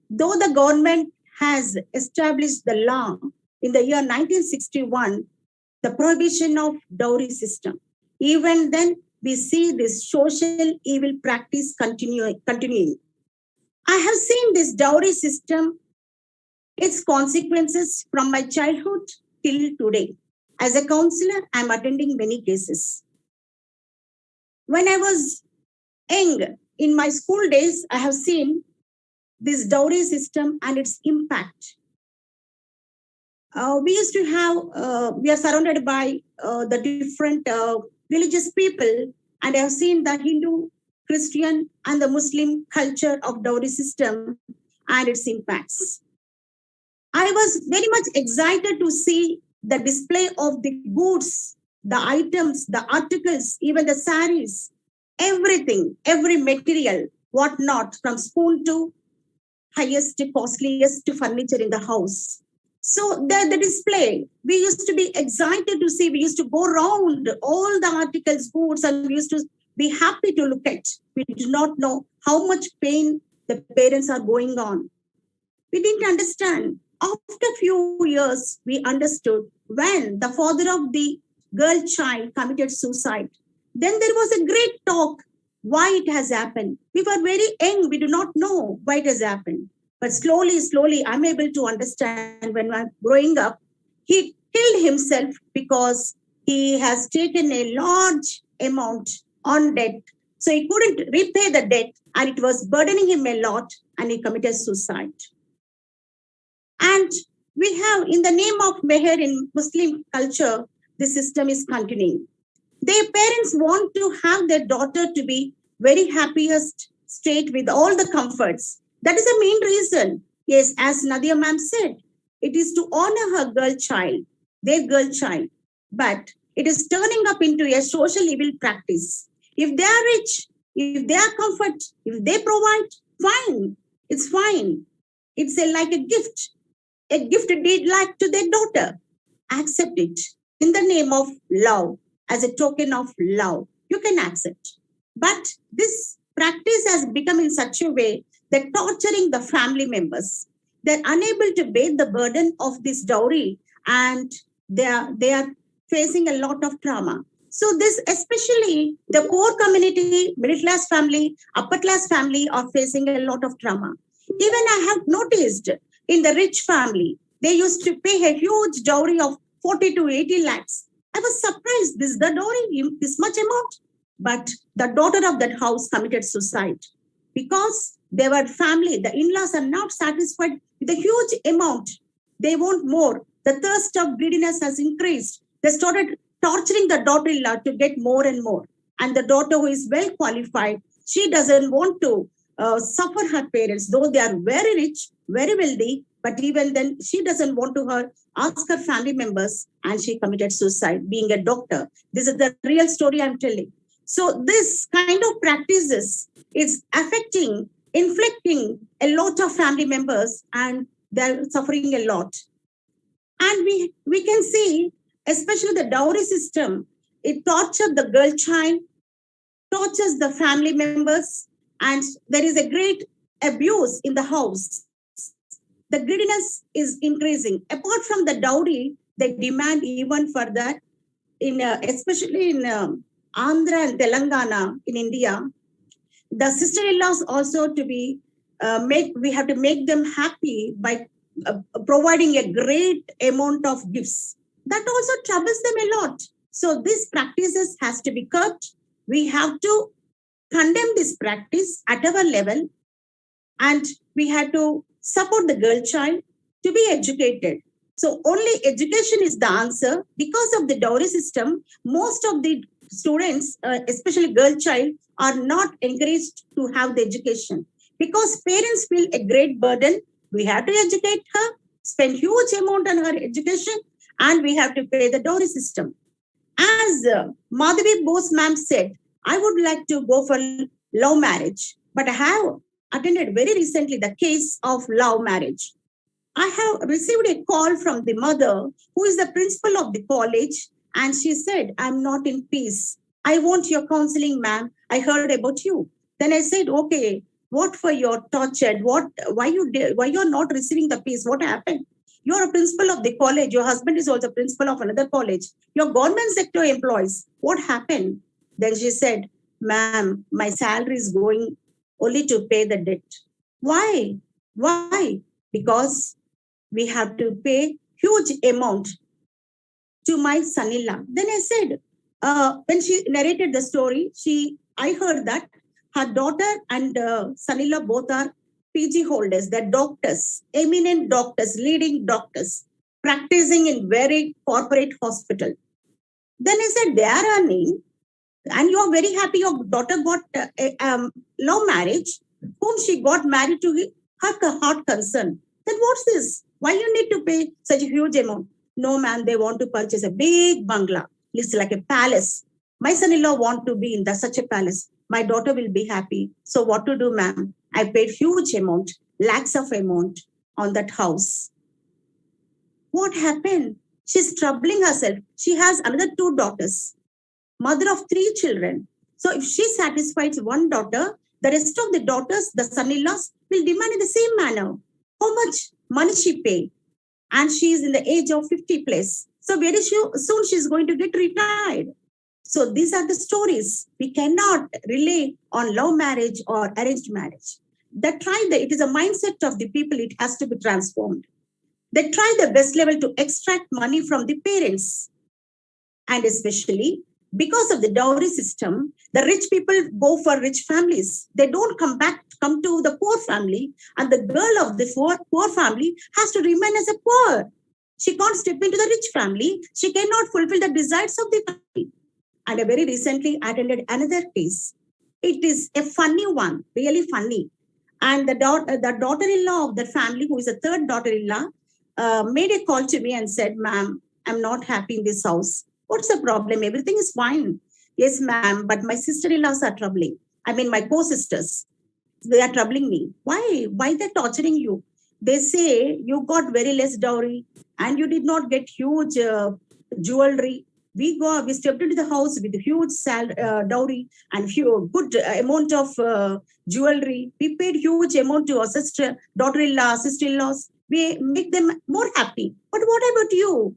Though the government has established the law in the year 1961, the prohibition of dowry system, even then we see this social evil practice continuing. I have seen this dowry system, its consequences from my childhood till today. As a counselor, I'm attending many cases. When I was young, in my school days, I have seen this dowry system and its impact. We used to have, we are surrounded by the different religious people, and I have seen the Hindu, Christian, and the Muslim culture of dowry system and its impacts. I was very much excited to see the display of the goods, the items, the articles, even the saris, everything, every material, whatnot, from spoon to highest, costliest to furniture in the house. So the display, we used to be excited to see, we used to go around all the articles, goods, and we used to be happy to look at. We did not know how much pain the parents are going on. We didn't understand. After a few years, we understood when the father of the girl child committed suicide. Then there was a great talk why it has happened. We were very young. We do not know why it has happened. But slowly, I'm able to understand when I'm growing up, he killed himself because he has taken a large amount on debt. So he couldn't repay the debt and it was burdening him a lot and he committed suicide. And we have, in the name of meher in Muslim culture, the system is continuing. Their parents want to have their daughter to be very happiest, state with all the comforts. That is the main reason. Yes, as Nadia ma'am said, it is to honor her girl child, their girl child. But it is turning up into a social evil practice. If they are rich, if they are comfort, if they provide, fine. It's fine. It's like a gift deed like to their daughter. Accept it in the name of love, as a token of love. You can accept. But this practice has become in such a way that torturing the family members. They're unable to bear the burden of this dowry, and they are facing a lot of trauma. So this, especially the poor community, middle class family, upper class family are facing a lot of trauma. Even I have noticed in the rich family, they used to pay a huge dowry of 40 to 80 lakhs. I was surprised, this the dowry, this much amount. But the daughter of that house committed suicide because they were family. The in-laws are not satisfied with a huge amount. They want more. The thirst of greediness has increased. They started torturing the daughter-in-law to get more and more. And the daughter, who is well qualified, she doesn't want to suffer her parents, though they are very rich, very wealthy. But even then, she doesn't want to ask her family members, and she committed suicide, being a doctor. This is the real story I'm telling. So this kind of practices is affecting, inflicting a lot of family members, and they're suffering a lot. And we can see, especially the dowry system, it tortures the girl child, tortures the family members, and there is a great abuse in the house. The greediness is increasing. Apart from the dowry, they demand even for that, especially in Andhra and Telangana in India, the sister-in-laws also to be we have to make them happy by providing a great amount of gifts. That also troubles them a lot. So these practices has to be curbed. We have to condemn this practice at our level, and we have to support the girl child to be educated. So only education is the answer. Because of the dowry system, most of the students, especially girl child, are not encouraged to have the education because parents feel a great burden. We have to educate her, spend huge amount on her education, and we have to pay the dowry system. As Madhavi Borse ma'am said, I would like to go for love marriage, but I have attended very recently the case of love marriage. I have received a call from the mother who is the principal of the college, and she said, I'm not in peace. I want your counseling, ma'am. I heard about you. Then I said, okay, what for you're tortured? Why you're not receiving the peace? What happened? You're a principal of the college. Your husband is also principal of another college. Your government sector employees. What happened? Then she said, ma'am, my salary is going only to pay the debt. Why? Why? Because we have to pay huge amount to my son-in-law. Then I said, when she narrated the story, I heard that her daughter and son-in-law both are PG holders. They're doctors, eminent doctors, leading doctors, practicing in very corporate hospital. Then I said, they are earning, and you are very happy your daughter got love marriage, whom she got married to her heart concern. Then what's this? Why you need to pay such a huge amount? No, ma'am, they want to purchase a big bungalow. It's like a palace. My son-in-law want to be in such a palace. My daughter will be happy. So what to do, ma'am? I paid huge amount, lakhs of amount on that house. What happened? She's troubling herself. She has another 2 daughters, mother of 3 children. So if she satisfies one daughter, the rest of the daughters, the son-in-laws, will demand in the same manner. How much money she pay? And she is in the age of 50 plus. So very soon she's going to get retired. So these are the stories. We cannot rely on love marriage or arranged marriage. It is a mindset of the people. It has to be transformed. They try the best level to extract money from the parents. And especially because of the dowry system, the rich people go for rich families. They don't come to the poor family, and the girl of the poor family has to remain as a poor. She can't step into the rich family. She cannot fulfill the desires of the family. And I very recently attended another case. It is a funny one, really funny. And the daughter-in-law of the family, who is a third daughter-in-law, made a call to me and said, "Ma'am, I'm not happy in this house. What's the problem? Everything is fine." "Yes, ma'am, but my sister-in-laws are troubling. I mean, my co-sisters, they are troubling me." "Why? Why they're torturing you?" "They say you got very less dowry and you did not get huge jewelry. We stepped into the house with huge dowry and good amount of jewelry. We paid huge amount to our daughter-in-law, sister-in-laws. We make them more happy. But what about you?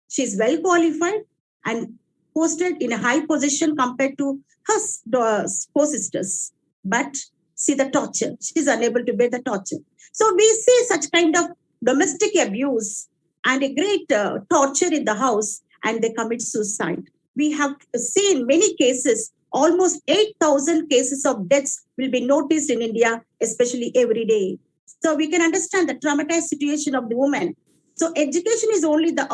She's well qualified and posted in a high position compared to her co-sisters. But see the torture. She's unable to bear the torture." So we see such kind of domestic abuse and a great torture in the house, and they commit suicide. We have seen many cases, almost 8,000 cases of deaths will be noticed in India, especially every day. So we can understand the traumatized situation of the woman. So education is only the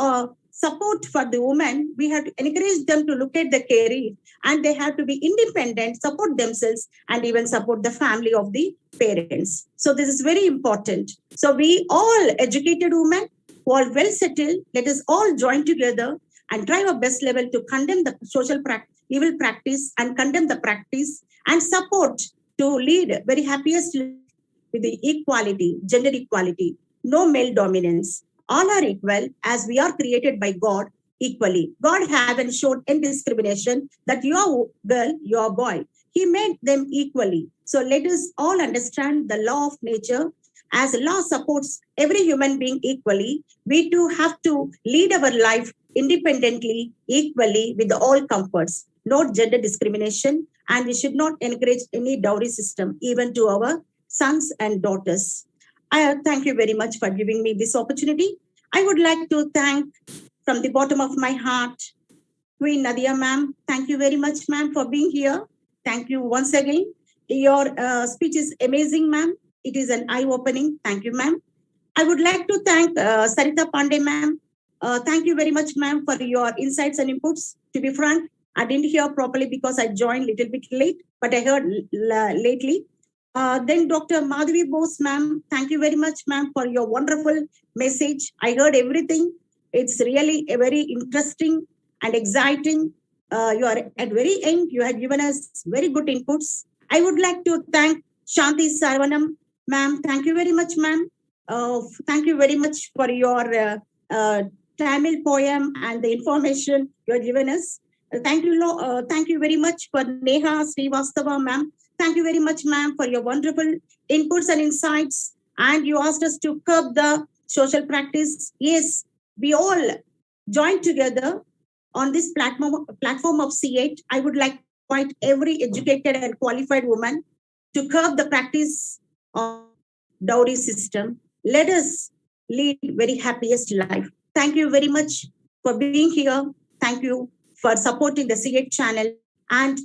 support for the woman. We have to encourage them to look at the career, and they have to be independent, support themselves, and even support the family of the parents. So this is very important. So we all educated women who are well settled, let us all join together and try our best level to condemn the evil practice and condemn the practice and support to lead very happiest with the equality, gender equality, no male dominance. All are equal as we are created by God equally. God haven't shown any discrimination that you are girl, you are boy. He made them equally. So let us all understand the law of nature. As law supports every human being equally, we too have to lead our life independently, equally, with all comforts. No gender discrimination, and we should not encourage any dowry system, even to our sons and daughters. I thank you very much for giving me this opportunity. I would like to thank from the bottom of my heart, Queen Nadia ma'am. Thank you very much, ma'am, for being here. Thank you once again. Your speech is amazing, ma'am. It is an eye-opening. Thank you, ma'am. I would like to thank Sarita Pandey, ma'am. Thank you very much, ma'am, for your insights and inputs. To be frank, I didn't hear properly because I joined a little bit late, but I heard lately. Then Dr. Madhavi Borse, ma'am, thank you very much, ma'am, for your wonderful message. I heard everything. It's really a very interesting and exciting. You are at very end. You have given us very good inputs. I would like to thank Shanti Saravanan, ma'am. Thank you very much, ma'am. Thank you very much for your Tamil poem and the information you have given us. Thank you very much for Neha Srivastava, ma'am. Thank you very much, ma'am, for your wonderful inputs and insights. And you asked us to curb the social practice. Yes, we all join together on this platform of C8. I would like to invite every educated and qualified woman to curb the practice of dowry system. Let us lead very happiest life. Thank you very much for being here. Thank you for supporting the C8 channel and